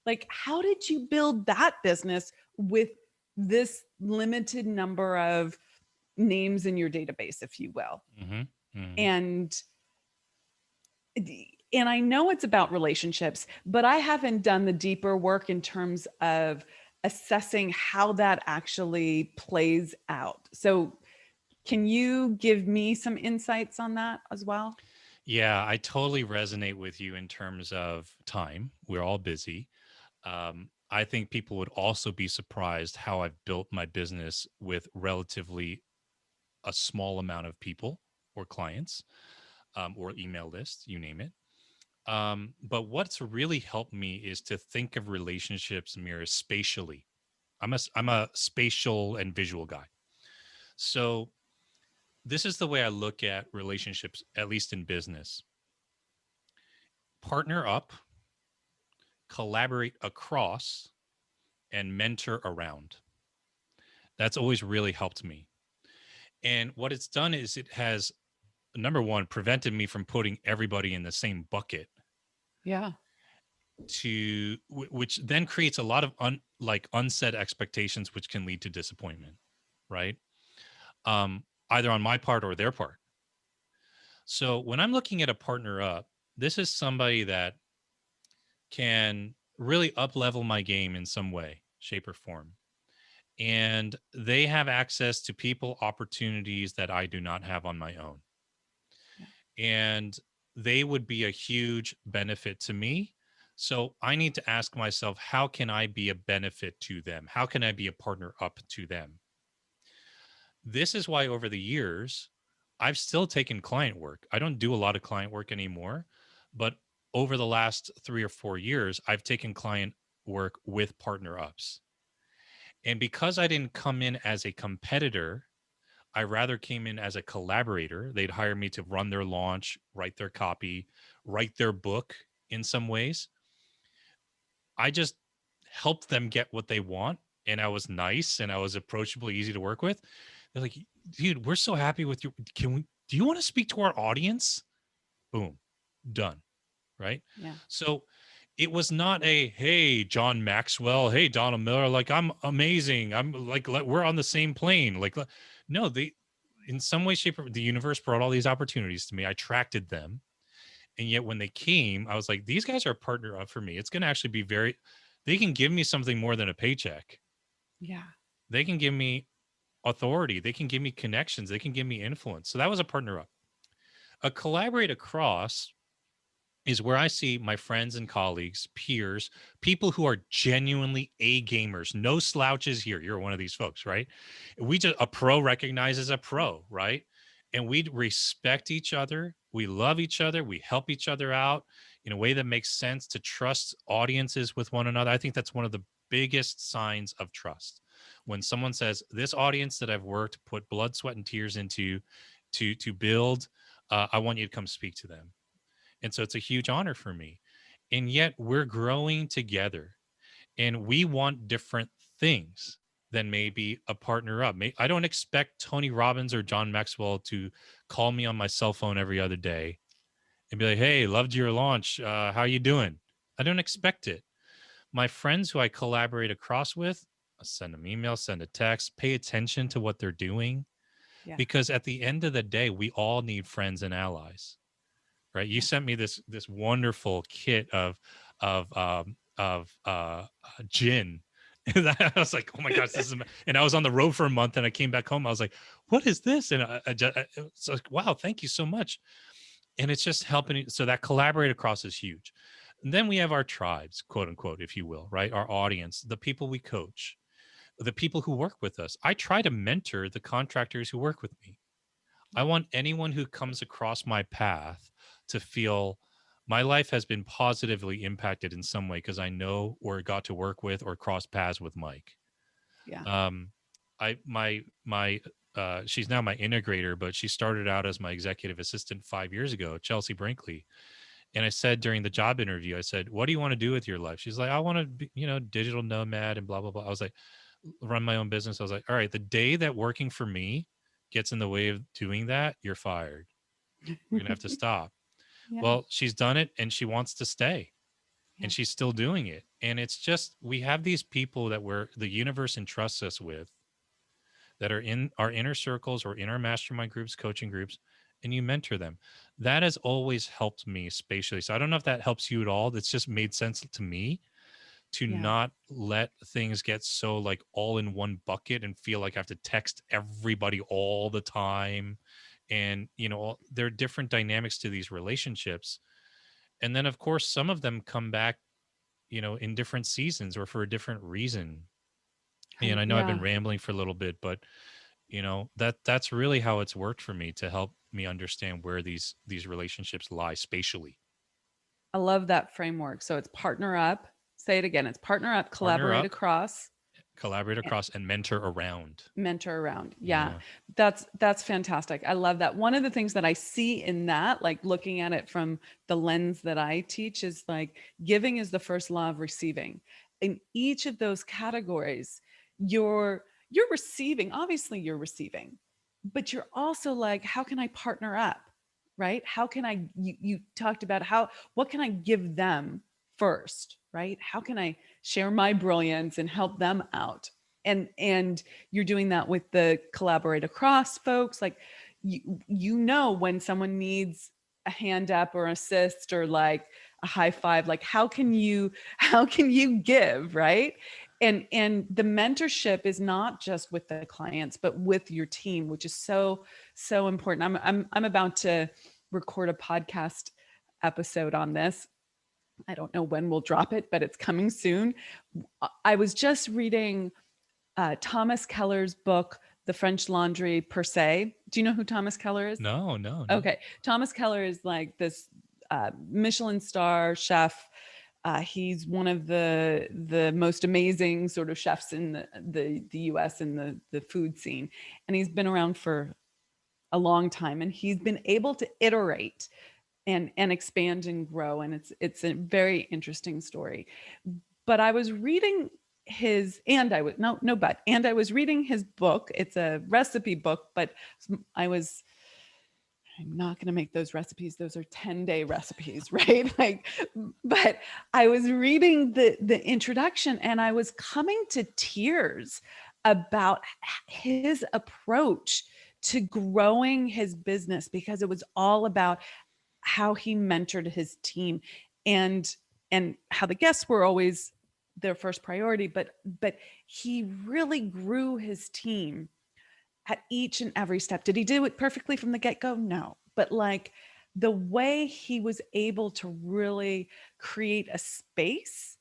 like, how did you build that business with this limited number of names in your database, if you will? Mm-hmm. Mm-hmm. And I know it's about relationships, but I haven't done the deeper work in terms of assessing how that actually plays out. So can you give me some insights on that as well? Yeah, I totally resonate with you in terms of time. We're all busy. I think people would also be surprised how I've built my business with relatively a small amount of people or clients, or email lists, you name it. But what's really helped me is to think of relationships, Mira, spatially. I'm a spatial and visual guy. So this is the way I look at relationships, at least in business. Partner up, collaborate across, and mentor around. That's always really helped me. And what it's done is it has, number one, prevented me from putting everybody in the same bucket, Yeah. which then creates a lot of unset expectations, which can lead to disappointment, right? Either on my part or their part. So when I'm looking at a partner up, this is somebody that can really up level my game in some way, shape, or form. And they have access to people, opportunities that I do not have on my own. Yeah. And they would be a huge benefit to me. So I need to ask myself, how can I be a benefit to them? How can I be a partner up to them? This is why over the years, I've still taken client work. I don't do a lot of client work anymore, but over the last 3 or 4 years, I've taken client work with partner ups. And because I didn't come in as a competitor, I rather came in as a collaborator. They'd hire me to run their launch, write their copy, write their book in some ways. I just helped them get what they want. And I was nice and I was approachable, easy to work with. They're like, dude, we're so happy with you. Do you want to speak to our audience? Boom, done. Right. Yeah. So it was not a, hey, John Maxwell, hey, Donald Miller, like, I'm amazing. I'm like we're on the same plane. Like, no, in some way, shape, or the universe brought all these opportunities to me. I attracted them. And yet when they came, I was like, these guys are a partner up for me. It's going to actually be they can give me something more than a paycheck. Yeah. They can give me authority. They can give me connections. They can give me influence. So that was a partner up. A collaborate across is where I see my friends and colleagues, peers, people who are genuinely A gamers, no slouches here. You're one of these folks, right? A pro recognizes a pro, right? And we respect each other. We love each other. We help each other out in a way that makes sense, to trust audiences with one another. I think that's one of the biggest signs of trust. When someone says, this audience that I've worked, put blood, sweat, and tears into to build, I want you to come speak to them. And so it's a huge honor for me. And yet we're growing together and we want different things than maybe a partner up. I don't expect Tony Robbins or John Maxwell to call me on my cell phone every other day and be like, hey, loved your launch. How you doing? I don't expect it. My friends who I collaborate across with, I send them emails, send a text, pay attention to what they're doing. Yeah. Because at the end of the day, we all need friends and allies. Right. You sent me this wonderful kit of gin. And I was like, oh my gosh, and I was on the road for a month and I came back home. I was like, what is this? And it's like, wow, thank you so much. And it's just helping. So that collaborate across is huge. And then we have our tribes, quote unquote, if you will, right? Our audience, the people we coach, the people who work with us. I try to mentor the contractors who work with me. I want anyone who comes across my path to feel my life has been positively impacted in some way because I know or got to work with or cross paths with Mike. Yeah. She's now my integrator, but she started out as my executive assistant 5 years ago, Chelsea Brinkley. And I said during the job interview, I said, what do you want to do with your life? She's like, I want to be, digital nomad and blah, blah, blah. I was like, run my own business. I was like, all right, the day that working for me gets in the way of doing that, you're fired. You're going to have to stop. Yeah. Well, she's done it and she wants to stay Yeah. and she's still doing it. And it's just, we have these people that the universe entrusts us with that are in our inner circles or in our mastermind groups, coaching groups, and you mentor them. That has always helped me spatially. So I don't know if that helps you at all. That's just made sense to me to Yeah. not let things get so like all in one bucket and feel like I have to text everybody all the time. And, there are different dynamics to these relationships. And then, of course, some of them come back in different seasons or for a different reason. And I know I've been Yeah, rambling for a little bit, but that's really how it's worked for me to help me understand where these relationships lie spatially. I love that framework. So it's partner up. Say it again. It's partner up, Partner collaborate up, across, collaborate and across, and mentor around. mentor around. Yeah. Yeah. That's fantastic. I love that. One of the things that I see in that, like looking at it from the lens that I teach, is like giving is the first law of receiving. In each of those categories, you're receiving, obviously you're receiving, but you're also like, how can I partner up? Right? How can I you talked about what can I give them first, right? How can I share my brilliance and help them out? And you're doing that with the collaborate across folks. Like when someone needs a hand up or assist or like a high five, like how can you give, right? And the mentorship is not just with the clients but with your team, which is so important. I'm about to record a podcast episode on this. I don't know when we'll drop it, but it's coming soon. I was just reading Thomas Keller's book, The French Laundry per se. Do you know who Thomas Keller is? No, no, no. Okay. Thomas Keller is like this Michelin star chef. He's one of the most amazing sort of chefs in the US in the food scene. And he's been around for a long time, and he's been able to iterate and expand and grow. And it's a very interesting story. But I was reading his and I was no but and I was reading his book. It's a recipe book, but I was I'm not going to make those recipes. Those are 10-day recipes, right? Like, but I was reading the introduction and I was coming to tears about his approach to growing his business, because it was all about how he mentored his team and and how the guests were always their first priority, but he really grew his team at each and every step. Did he do it perfectly from the get-go? No. But like the way he was able to really create a space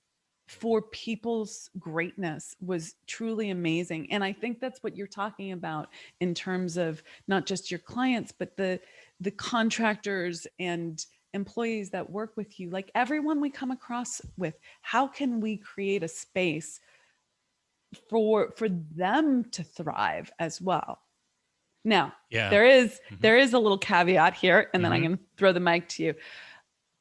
for people's greatness was truly amazing. And I think that's what you're talking about in terms of not just your clients, but the contractors and employees that work with you, like everyone we come across with. How can we create a space for them to thrive as well? Now, Yeah. there is Hmm. there is a little caveat here, and then I'm Hmm. going to throw the mic to you.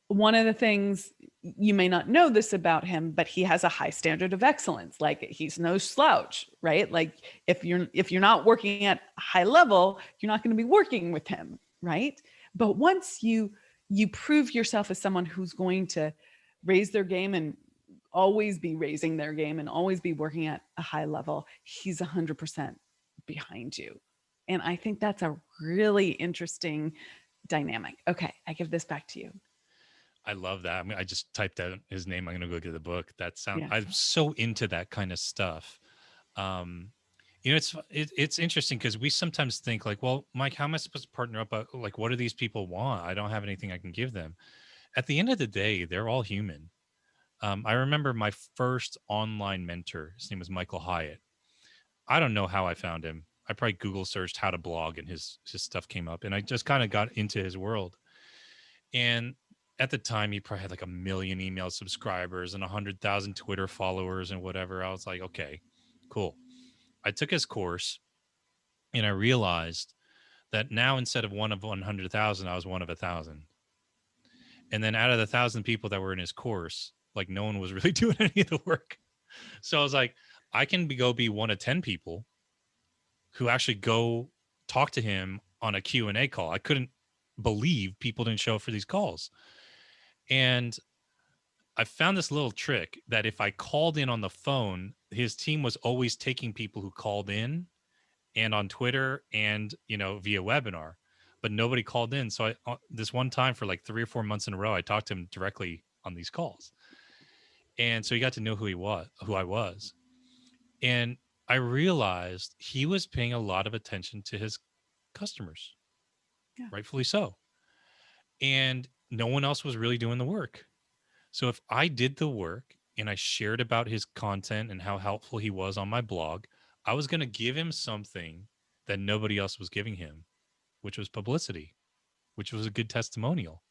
One of the things, you may not know this about him, but he has a high standard of excellence. Like he's no slouch, right? Like if you're not working at a high level, you're not going to be working with him, right? But once you prove yourself as someone who's going to raise their game and always be raising their game and always be working at a high level, he's 100% behind you. And I think that's a really interesting dynamic. Okay, I give this back to you. I love that. I mean, I just typed out his name. I'm gonna go get the book. Yeah. I'm so into that kind of stuff. Um, it's interesting because we sometimes think like, well, Mike, how am I supposed to partner up? Like, what do these people want? I don't have anything I can give them. At the end of the day, they're all human. I remember my first online mentor. His name was Michael Hyatt. I don't know how I found him. I probably Google searched how to blog, and his stuff came up, and I just kind of got into his world. And at the time, he probably had like 1 million email subscribers and 100,000 Twitter followers and whatever. I was like, okay, cool. I took his course, and I realized that now instead of one of 100,000, I was one of 1,000. And then out of the 1,000 people that were in his course, like no one was really doing any of the work. So I was like, I can be one of 10 people who actually go talk to him on a Q&A call. I couldn't believe people didn't show up for these calls. And I found this little trick that if I called in on the phone, his team was always taking people who called in and on Twitter and, via webinar, but nobody called in. So this one time for like 3 or 4 months in a row, I talked to him directly on these calls. And so he got to know who I was. And I realized he was paying a lot of attention to his customers, Yeah. rightfully so. And no one else was really doing the work. So if I did the work and I shared about his content and how helpful he was on my blog, I was going to give him something that nobody else was giving him, which was publicity, which was a good testimonial.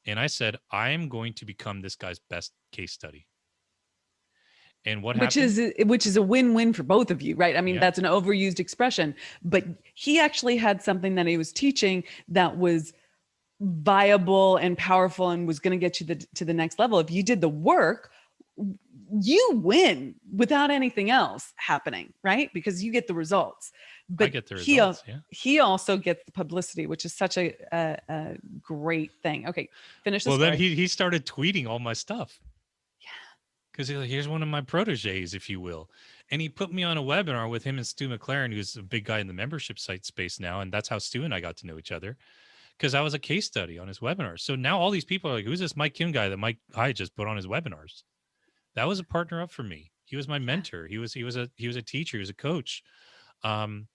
And I said, I am going to become this guy's best case study. And what happened? Which is a win-win for both of you, right? I mean, Yeah, that's an overused expression, but he actually had something that he was teaching that was viable and powerful and was going to get you to the next level. If you did the work, you win without anything else happening, right? Because you get the results. But I get the results. Yeah. he also gets the publicity, which is such a great thing. Okay, finish the Well, story. then he started tweeting all my stuff. Because he's like, here's one of my proteges, if you will. And he put me on a webinar with him and Stu McLaren, who's a big guy in the membership site space now. And that's how Stu and I got to know each other, because I was a case study on his webinar. So now all these people are like, who's this Mike Kim guy that Mike Hyatt just put on his webinars? That was a partner up for me. He was my mentor. He was a teacher. He was a coach. And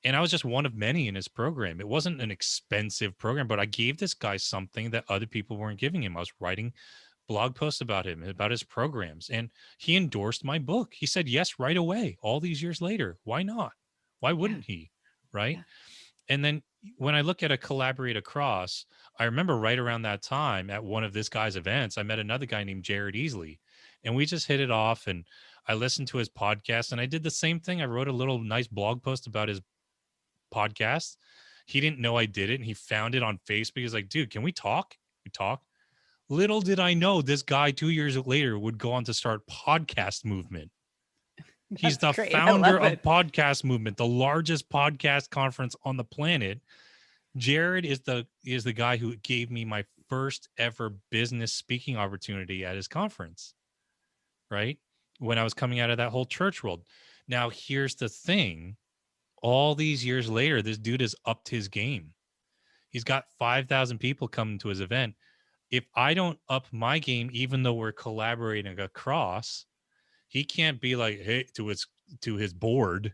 I was just one of many in his program. It wasn't an expensive program, but I gave this guy something that other people weren't giving him. I was writing blog posts about him, about his programs, and he endorsed my book. He said yes right away, all these years later. Why not? Why wouldn't he? Right. Yeah. And then when I look at a collaborate across, I remember right around that time at one of this guy's events, I met another guy named Jared Easley, and we just hit it off. And I listened to his podcast, and I did the same thing. I wrote a little nice blog post about his podcast. He didn't know I did it, and he found it on Facebook. He's like, dude, can we talk? We talk. Little did I know this guy 2 years later would go on to start Podcast Movement. He's the great. founder of Podcast Movement, the largest podcast conference on the planet. Jared is the guy who gave me my first ever business speaking opportunity at his conference, right? When I was coming out of that whole church world. Now, here's the thing. All these years later, this dude has upped his game. He's got 5,000 people coming to his event. If I don't up my game, even though we're collaborating across, he can't be like, hey, to his board,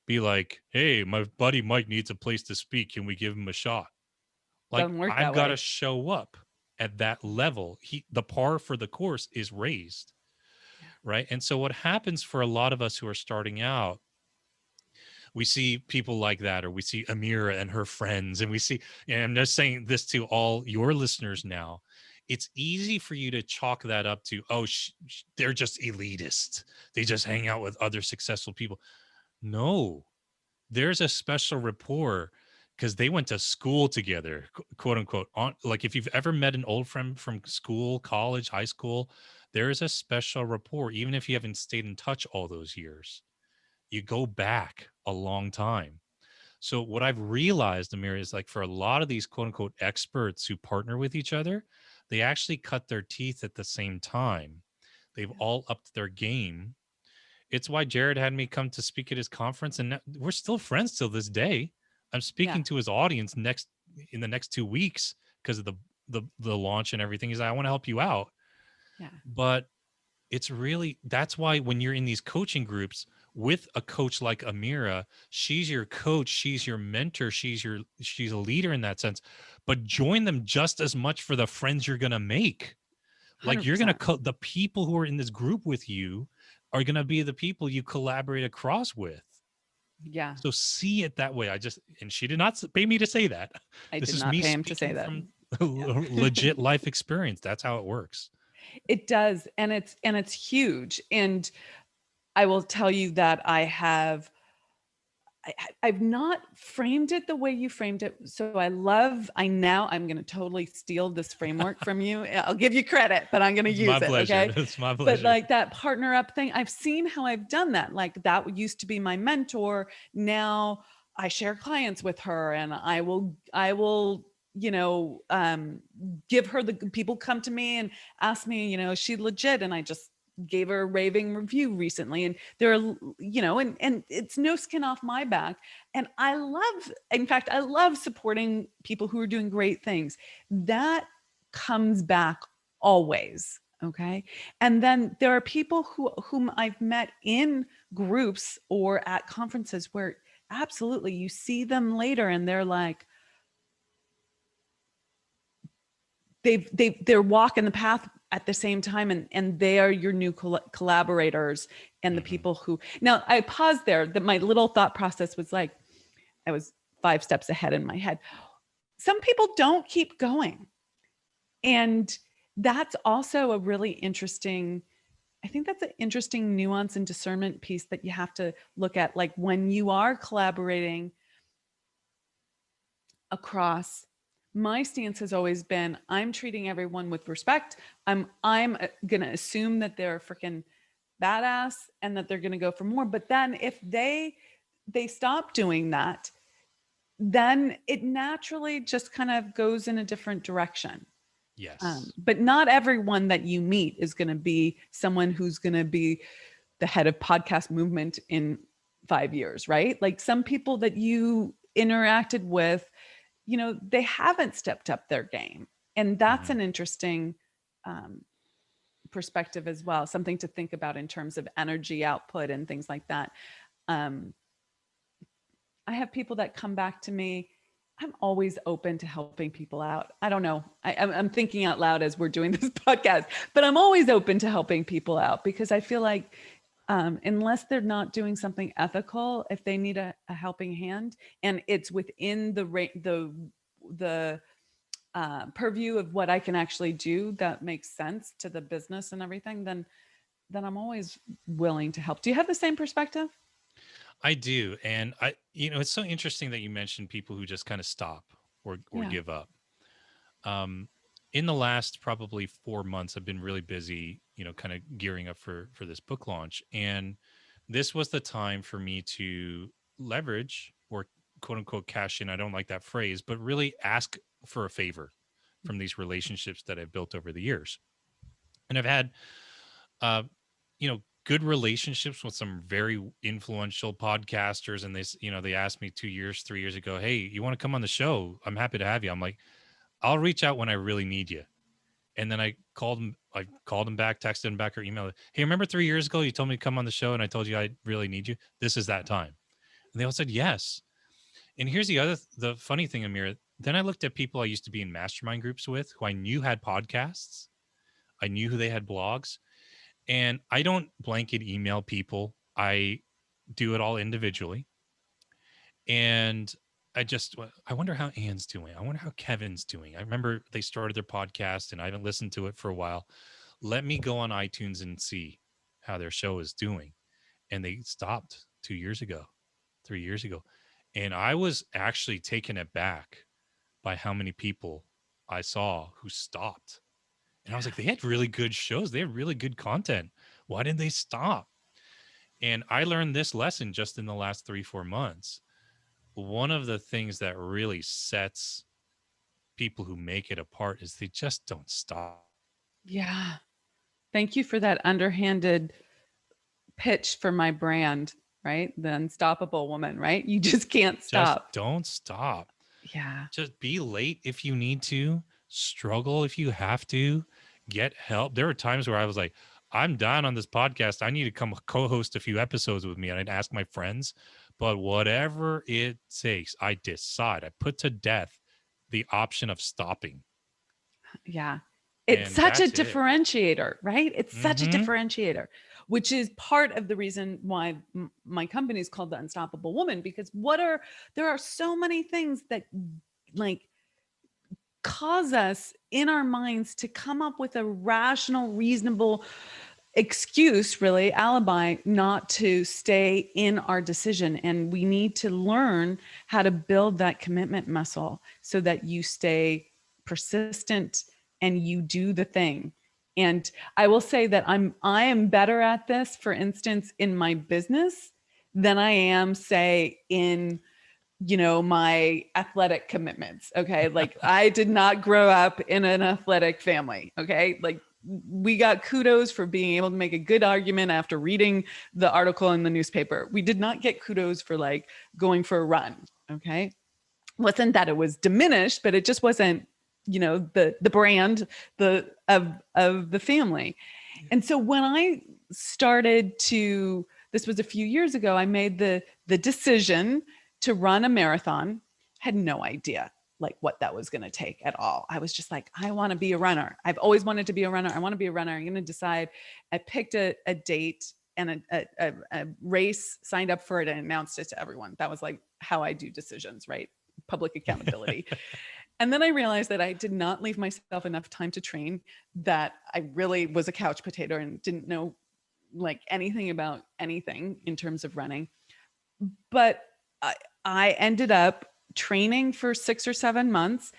be like, hey, my buddy Mike needs a place to speak. Can we give him a shot? Like, I've got to show up at that level. The par for the course is raised, right? And so what happens for a lot of us who are starting out, we see people like that, or we see Amira and her friends, and we see, and I'm just saying this to all your listeners now, it's easy for you to chalk that up to, oh, they're just elitist. They just hang out with other successful people. No, there's a special rapport because they went to school together, quote unquote. Like if you've ever met an old friend from school, college, high school, there is a special rapport, even if you haven't stayed in touch all those years. You go back a long time. So what I've realized, Amir, is like for a lot of these quote unquote experts who partner with each other, they actually cut their teeth at the same time. They've all upped their game. It's why Jared had me come to speak at his conference, and we're still friends till this day. I'm speaking to his audience in the next 2 weeks because of the launch and everything. He's like, I want to help you out. Yeah. But it's really, that's why when you're in these coaching groups with a coach like Amira, she's your coach, she's your mentor, she's a leader in that sense, but join them just as much for the friends you're going to make. 100%. Like you're going to, the people who are in this group with you are going to be the people you collaborate across with. Yeah. So see it that way. And she did not pay me to say that. This did not pay him to say that. From legit life experience. That's how it works. It does. And it's huge. And I will tell you that I've not framed it the way you framed it. So I'm going to totally steal this framework from you. I'll give you credit, but I'm going to use it. Pleasure. Okay. It's my pleasure. But like that partner up thing, I've seen how I've done that. Like that used to be my mentor. Now I share clients with her, and I will, give her people come to me and ask me, is she legit? And I just gave her a raving review recently, and there are, and it's no skin off my back. And I love supporting people who are doing great things. That comes back always. Okay. And then there are people whom I've met in groups or at conferences where absolutely you see them later and they're like, they're walking the path at the same time, and they are your new collaborators and the people who, now I paused there, that my little thought process was like, I was 5 steps ahead in my head. Some people don't keep going. And that's also a really interesting, I think that's an interesting nuance and discernment piece that you have to look at. Like when you are collaborating across, my stance has always been, I'm treating everyone with respect. I'm going to assume that they're freaking badass and that they're going to go for more. But then if they stop doing that, then it naturally just kind of goes in a different direction. Yes. But not everyone that you meet is going to be someone who's going to be the head of podcast movement in 5 years, right? Like some people that you interacted with, you know, they haven't stepped up their game. And that's an interesting perspective as well, something to think about in terms of energy output and things like that. I have people that come back to me. I'm always open to helping people out. I don't know. I'm thinking out loud as we're doing this podcast, but I'm always open to helping people out because I feel like unless they're not doing something ethical, if they need a helping hand and it's within the purview of what I can actually do that makes sense to the business and everything, then I'm always willing to help. Do you have the same perspective? I do. And it's so interesting that you mentioned people who just kind of stop or give up. In the last probably 4 months, I've been really busy, kind of gearing up for this book launch. And this was the time for me to leverage or quote unquote cash in. I don't like that phrase, but really ask for a favor from these relationships that I've built over the years. And I've had, good relationships with some very influential podcasters. And they asked me 3 years ago, hey, you want to come on the show? I'm happy to have you. I'm like, I'll reach out when I really need you. And then I called him back, texted him back or emailed. Hey, remember 3 years ago, you told me to come on the show and I told you I really need you. This is that time. And they all said, yes. And here's the funny thing, Amira. Then I looked at people I used to be in mastermind groups with who I knew had podcasts. I knew who they had blogs. And I don't blanket email people. I do it all individually. And I wonder how Anne's doing. I wonder how Kevin's doing. I remember they started their podcast and I haven't listened to it for a while. Let me go on iTunes and see how their show is doing. And they stopped 2 years ago, 3 years ago. And I was actually taken aback by how many people I saw who stopped. And I was like, they had really good shows. They had really good content. Why did they stop? And I learned this lesson just in the last 3-4 months. One of the things that really sets people who make it apart is they just don't stop. Yeah. Thank you for that underhanded pitch for my brand, right? The unstoppable woman, right? You just can't stop. Just don't stop. Yeah. Just be late if you need to. Struggle if you have to. Get help. There were times where I was like, I'm down on this podcast. I need to come co-host a few episodes with me. And I'd ask my friends, but whatever it takes, I decide. I put to death the option of stopping. Yeah. It's such a differentiator, right? It's such a differentiator, which is part of the reason why my company is called The Unstoppable Woman, because there are so many things that like cause us in our minds to come up with a rational, reasonable excuse, really alibi, not to stay in our decision. And we need to learn how to build that commitment muscle so that you stay persistent and you do the thing. And I will say that I am better at this, for instance, in my business than I am, say, in my athletic commitments. Okay. Like I did not grow up in an athletic family. Okay. Like we got kudos for being able to make a good argument after reading the article in the newspaper. We did not get kudos for like going for a run. Okay. Wasn't that it was diminished, but it just wasn't, the brand, of the family. And so when I started this was a few years ago, I made the decision to run a marathon. Had no idea like what that was going to take at all. I was just like, I want to be a runner. I've always wanted to be a runner. I want to be a runner. I'm going to decide. I picked a date and a race, signed up for it, and announced it to everyone. That was like how I do decisions, right? Public accountability. And then I realized that I did not leave myself enough time to train, that I really was a couch potato and didn't know like anything about anything in terms of running. But I ended up training for 6 or 7 months,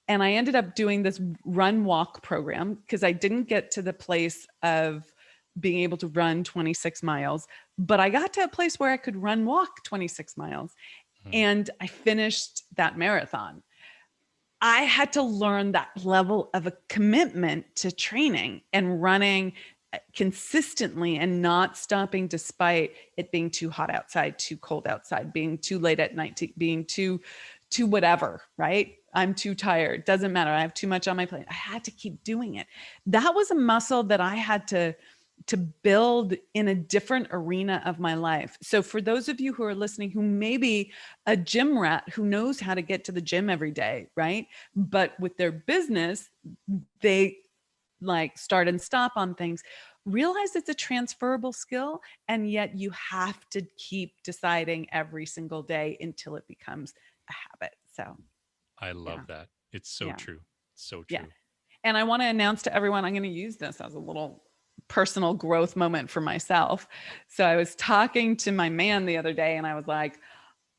and I ended up doing this run walk program because I didn't get to the place of being able to run 26 miles, but I got to a place where I could run walk 26 miles, and I finished that marathon. I had to learn that level of a commitment to training and running consistently and not stopping despite it being too hot outside, too cold outside, being too late at night, being too whatever, right? I'm too tired. Doesn't matter. I have too much on my plate. I had to keep doing it. That was a muscle that I had to build in a different arena of my life. So for those of you who are listening, who may be a gym rat who knows how to get to the gym every day, right? But with their business, they like start and stop on things. Realize it's a transferable skill, and yet you have to keep deciding every single day until it becomes a habit. So I love that. It's so true. So true. Yeah. And I want to announce to everyone, I'm going to use this as a little personal growth moment for myself. So I was talking to my man the other day, and I was like,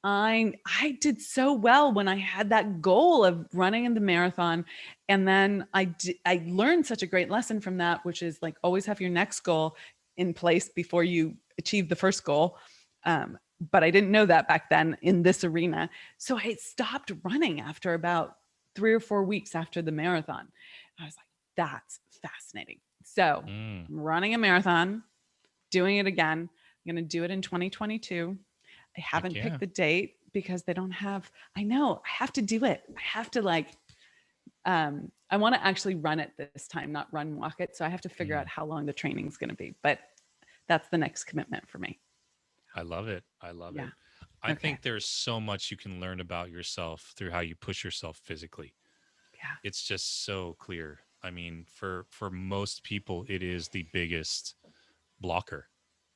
I did so well when I had that goal of running in the marathon. And then I learned such a great lesson from that, which is like always have your next goal in place before you achieve the first goal. But I didn't know that back then in this arena. So I stopped running after about 3 or 4 weeks after the marathon. I was like, that's fascinating. So I'm running a marathon, doing it again. I'm going to do it in 2022. I haven't picked the date because they don't have, I know I have to do it. I have to I want to actually run it this time, not run walk it. So I have to figure out how long the training is going to be, but that's the next commitment for me. I love it. I love it. I think there's so much you can learn about yourself through how you push yourself physically. Yeah. It's just so clear. I mean, for most people, it is the biggest blocker.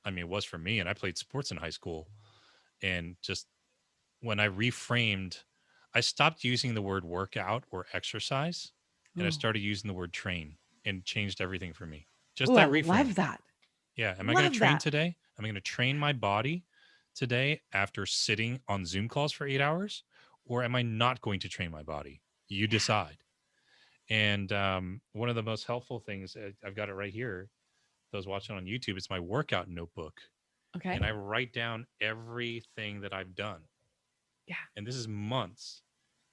I mean, it was for me, and I played sports in high school. And just when I reframed, I stopped using the word workout or exercise, and I started using the word train, and changed everything for me. Just that I reframe. love that. Yeah. Am I going to train today? Am I going to train my body today after sitting on Zoom calls for 8 hours? Or am I not going to train my body? You decide. And one of the most helpful things, I've got it right here, those watching on YouTube, it's my workout notebook. Okay. And I write down everything that I've done. Yeah. And this is months.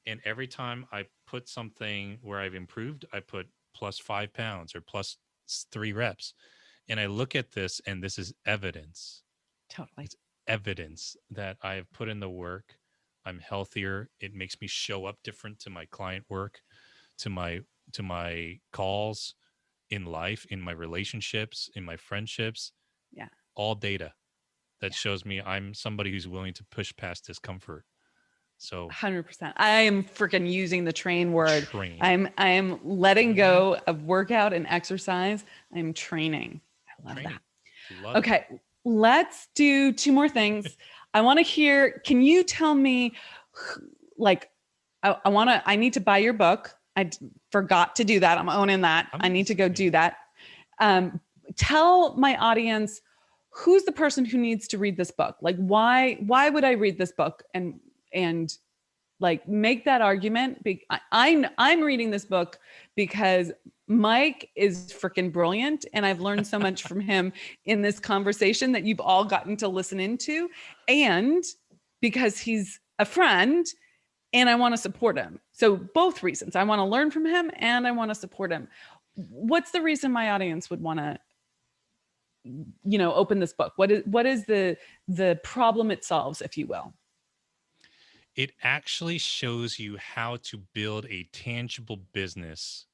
And every time I put something where I've improved, I put plus 5 pounds or plus 3 reps. And I look at this, and this is evidence. Totally. It's evidence that I have put in the work. I'm healthier. It makes me show up different to my client work, to my calls, in life, in my relationships, in my friendships. Yeah. All data that shows me I'm somebody who's willing to push past discomfort. So 100%. I am freaking using the train word. Train. I am letting go of workout and exercise. I'm training. I love that. Love okay. Let's do 2 more things. I want to hear, can you tell me like, I need to buy your book. I forgot to do that. I'm owning that. I need to go do that. Tell my audience, who's the person who needs to read this book? Like, why would I read this book? And like make that argument. I'm reading this book because Mike is freaking brilliant. And I've learned so much from him in this conversation that you've all gotten to listen into. And because he's a friend and I want to support him. So both reasons. I want to learn from him and I want to support him. What's the reason my audience would want to, open this book? What is the problem it solves, if you will? It actually shows you how to build a tangible business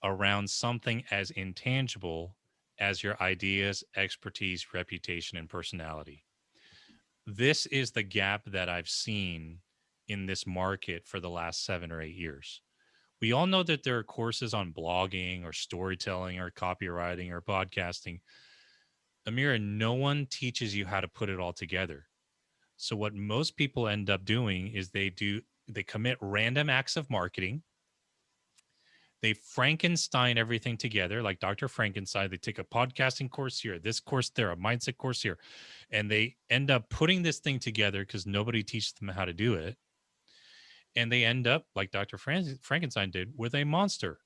around something as intangible as your ideas, expertise, reputation, and personality. This is the gap that I've seen in this market for the last 7 or 8 years. We all know that there are courses on blogging or storytelling or copywriting or podcasting. Amira, no one teaches you how to put it all together. So what most people end up doing is they commit random acts of marketing. They Frankenstein everything together, like Dr. Frankenstein. They take a podcasting course here, this course there, a mindset course here, and they end up putting this thing together because nobody teaches them how to do it. And they end up, like Dr. Frankenstein did, with a monster,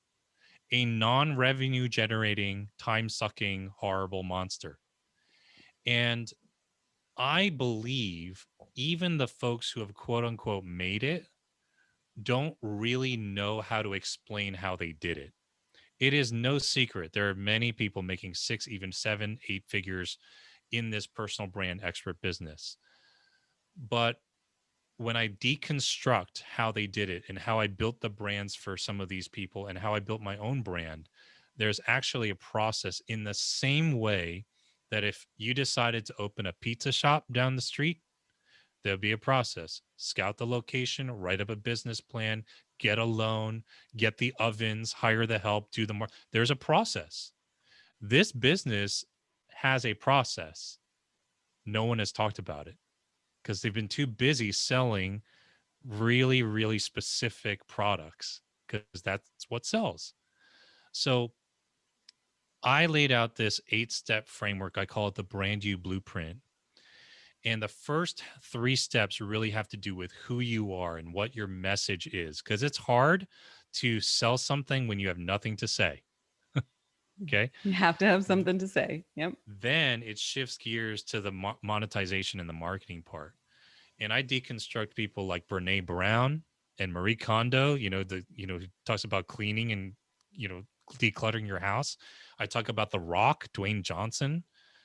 a non-revenue generating, time-sucking, horrible monster. And I believe even the folks who have quote unquote made it don't really know how to explain how they did it. It is no secret. There are many people making 6, even 7, 8 figures in this personal brand expert business. But when I deconstruct how they did it and how I built the brands for some of these people and how I built my own brand, there's actually a process in the same way that if you decided to open a pizza shop down the street, there'll be a process. Scout the location, write up a business plan, get a loan, get the ovens, hire the help, do the more. There's a process. This business has a process. No one has talked about it because they've been too busy selling really, really specific products because that's what sells. So I laid out this 8-step framework. I call it the Brand You Blueprint. And the first 3 steps really have to do with who you are and what your message is, because it's hard to sell something when you have nothing to say. Okay. You have to have something to say. Yep. Then it shifts gears to the monetization and the marketing part. And I deconstruct people like Brene Brown and Marie Kondo, who talks about cleaning and, decluttering your house. I talk about The Rock, Dwayne Johnson,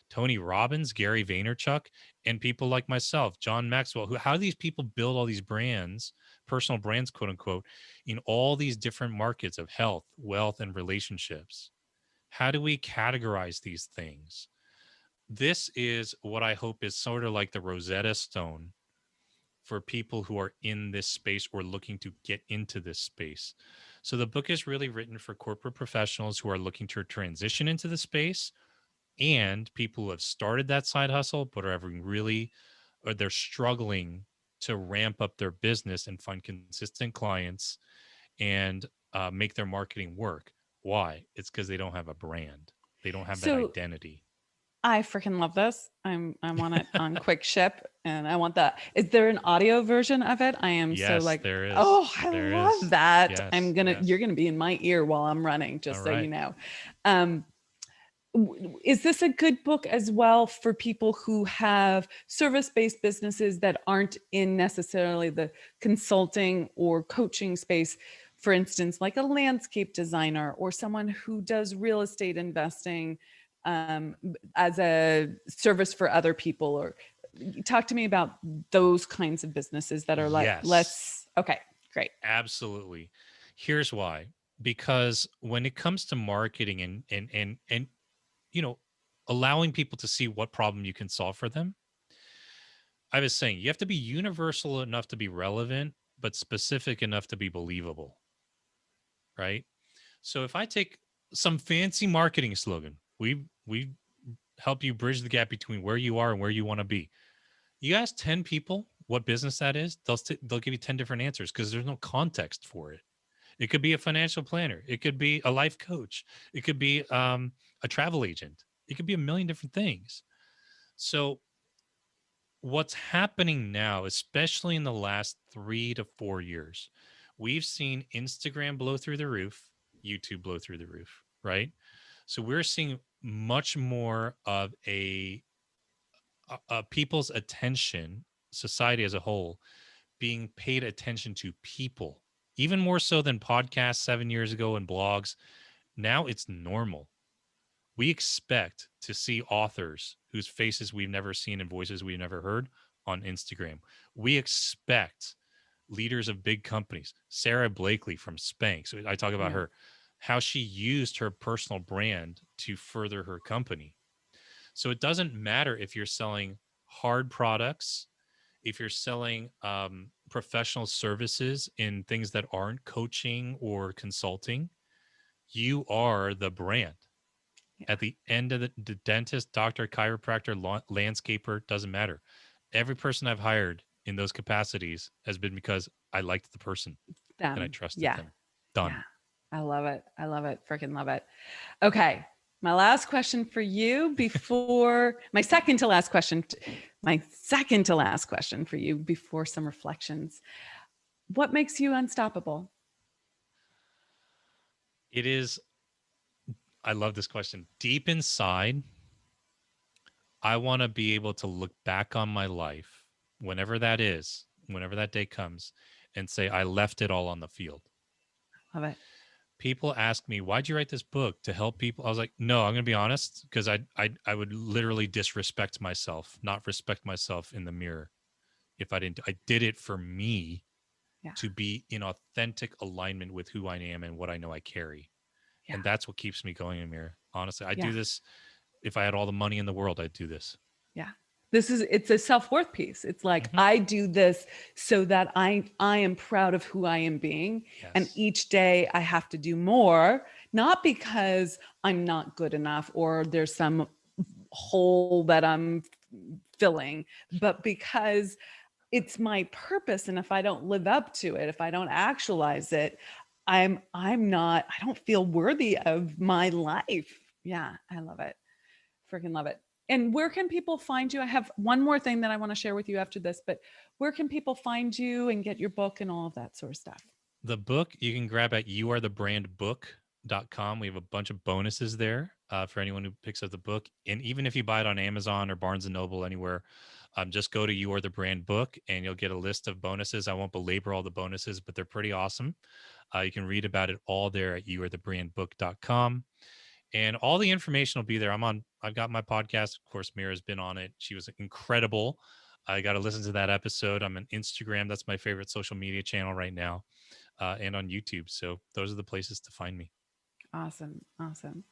Tony Robbins, Gary Vaynerchuk, and people like myself, John Maxwell, how do these people build all these brands, personal brands, quote unquote, in all these different markets of health, wealth, and relationships? How do we categorize these things? This is what I hope is sort of like the Rosetta Stone for people who are in this space or looking to get into this space. So the book is really written for corporate professionals who are looking to transition into the space and people who have started that side hustle but are having or they're struggling to ramp up their business and find consistent clients and make their marketing work. Why? It's because they don't have a brand. They don't have that So identity. I freaking love this. I want it on quick ship and I want that. Is there an audio version of it? I am so Yes, like, there is. oh, I There love is. that. Yes, You're gonna be in my ear while I'm running, just All so right. you know. Is this a good book as well for people who have service-based businesses that aren't in necessarily the consulting or coaching space? For instance, like a landscape designer or someone who does real estate investing as a service for other people, or talk to me about those kinds of businesses that are like, Yes, okay, great. absolutely. Here's why. Because when it comes to marketing and you know, allowing people to see what problem you can solve for them, I was saying you have to be universal enough to be relevant, but specific enough to be believable, right? So if I take some fancy marketing slogan, we help you bridge the gap between where you are and where you want to be. You ask 10 people what business that is, they'll give you 10 different answers because there's no context for it. It could be a financial planner, it could be a life coach, it could be a travel agent, it could be a million different things. So what's happening now, especially in the last 3 to 4 years, we've seen Instagram blow through the roof, YouTube blow through the roof, right? So we're seeing much more of a people's attention, society as a whole, being paid attention to people, even more so than podcasts 7 years ago and blogs. Now it's normal. We expect to see authors whose faces we've never seen and voices we've never heard on Instagram. We expect leaders of big companies. Sarah Blakely from Spanx, I talk about Yeah. her, how she used her personal brand to further her company. So it doesn't matter if you're selling hard products, if you're selling professional services in things that aren't coaching or consulting, you are the brand. Yeah. At the end of the dentist, doctor, chiropractor, landscaper, doesn't matter. Every person I've hired in those capacities has been because I liked the person and I Them. trusted Yeah. them. Done. Yeah. I love it. I love it. Freaking love it. Okay. My last question for you before my second to last question for you before some reflections. What makes you unstoppable? It is, I love this question. Deep inside, I want to be able to look back on my life, whenever that is, whenever that day comes, and say, I left it all on the field. Love it. People ask me, why'd you write this book? To help people? I was like, no, I'm going to be honest, because I would literally disrespect myself, not respect myself in the mirror if I didn't. I did it for me Yeah. to be in authentic alignment with who I am and what I know I carry. Yeah. And that's what keeps me going, Amira. Honestly, I Yeah. do this. If I had all the money in the world, I'd do this. Yeah. It's a self-worth piece. It's like Mhm. I do this so that I am proud of who I am being. And Yes. each day I have to do more, not because I'm not good enough or there's some hole that I'm filling, but because it's my purpose. And if I don't live up to it, if I don't actualize it, I don't feel worthy of my life. Yeah, I love it. Freaking love it. And where can people find you? I have one more thing that I want to share with you after this, but where can people find you and get your book and all of that sort of stuff? The book you can grab at youarethebrandbook.com. We have a bunch of bonuses there for anyone who picks up the book. And even if you buy it on Amazon or Barnes and Noble, anywhere, just go to You Are the Brand Book and you'll get a list of bonuses. I won't belabor all the bonuses, but they're pretty awesome. You can read about it all there at youarethebrandbook.com. And all the information will be there. I've got my podcast. Of course, Mira's been on it. She was incredible. I got to listen to that episode. I'm on Instagram. That's my favorite social media channel right now. And on YouTube. So those are the places to find me. Awesome. Awesome.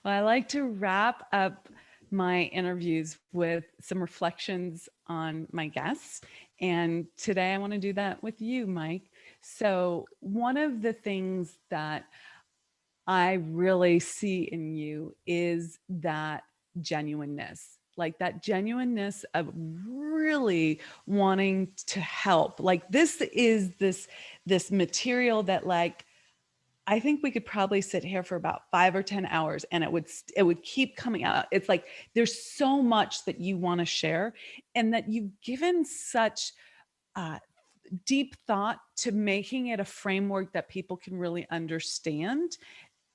Well, I like to wrap up my interviews with some reflections on my guests. And today I want to do that with you, Mike. So, one of the things that I really see in you is that genuineness, like that genuineness of really wanting to help. Like this material that like I think we could probably sit here for about 5 or 10 hours and it would keep coming out. It's like there's so much that you want to share and that you've given such uh, deep thought to making it a framework that people can really understand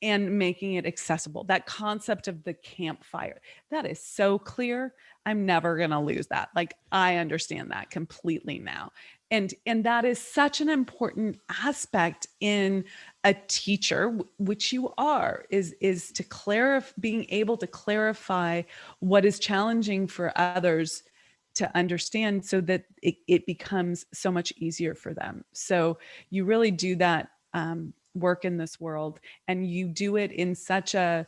and making it accessible. That concept of the campfire, that is so clear. I'm never going to lose that. Like I understand that completely now. And that is such an important aspect in a teacher, which you are, is to clarify, being able to clarify what is challenging for others to understand so that it becomes so much easier for them. So you really do that work in this world, and you do it in such a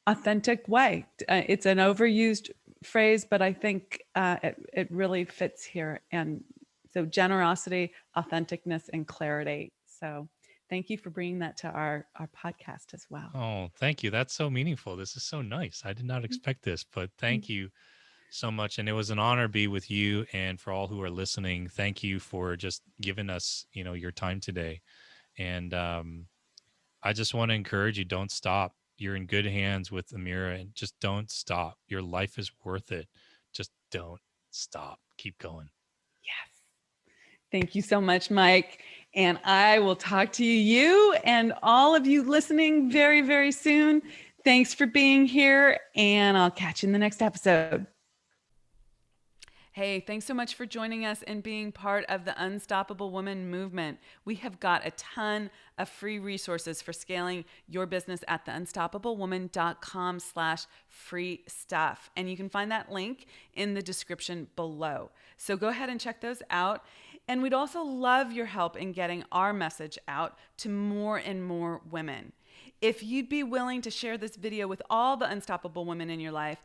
authentic way. It's an overused phrase, but I think it really fits here. And so generosity, authenticness, and clarity. So thank you for bringing that to our podcast as well. Oh, thank you. That's so meaningful. This is so nice. I did not expect this, but thank you so much. And it was an honor to be with you. And for all who are listening, thank you for just giving us, your time today. And I just want to encourage you, don't stop. You're in good hands with Amira and just don't stop. Your life is worth it. Just don't stop. Keep going. Yes. Thank you so much, Mike. And I will talk to you and all of you listening very, very soon. Thanks for being here, and I'll catch you in the next episode. Hey, thanks so much for joining us and being part of the Unstoppable Woman movement. We have got a ton of free resources for scaling your business at theunstoppablewoman.com/free stuff. And you can find that link in the description below. So go ahead and check those out. And we'd also love your help in getting our message out to more and more women. If you'd be willing to share this video with all the unstoppable women in your life,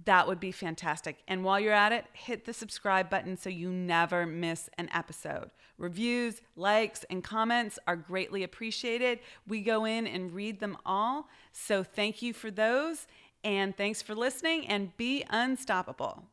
that would be fantastic. And while you're at it, hit the subscribe button so you never miss an episode. Reviews, likes, and comments are greatly appreciated. We go in and read them all. So thank you for those. And thanks for listening, and be unstoppable.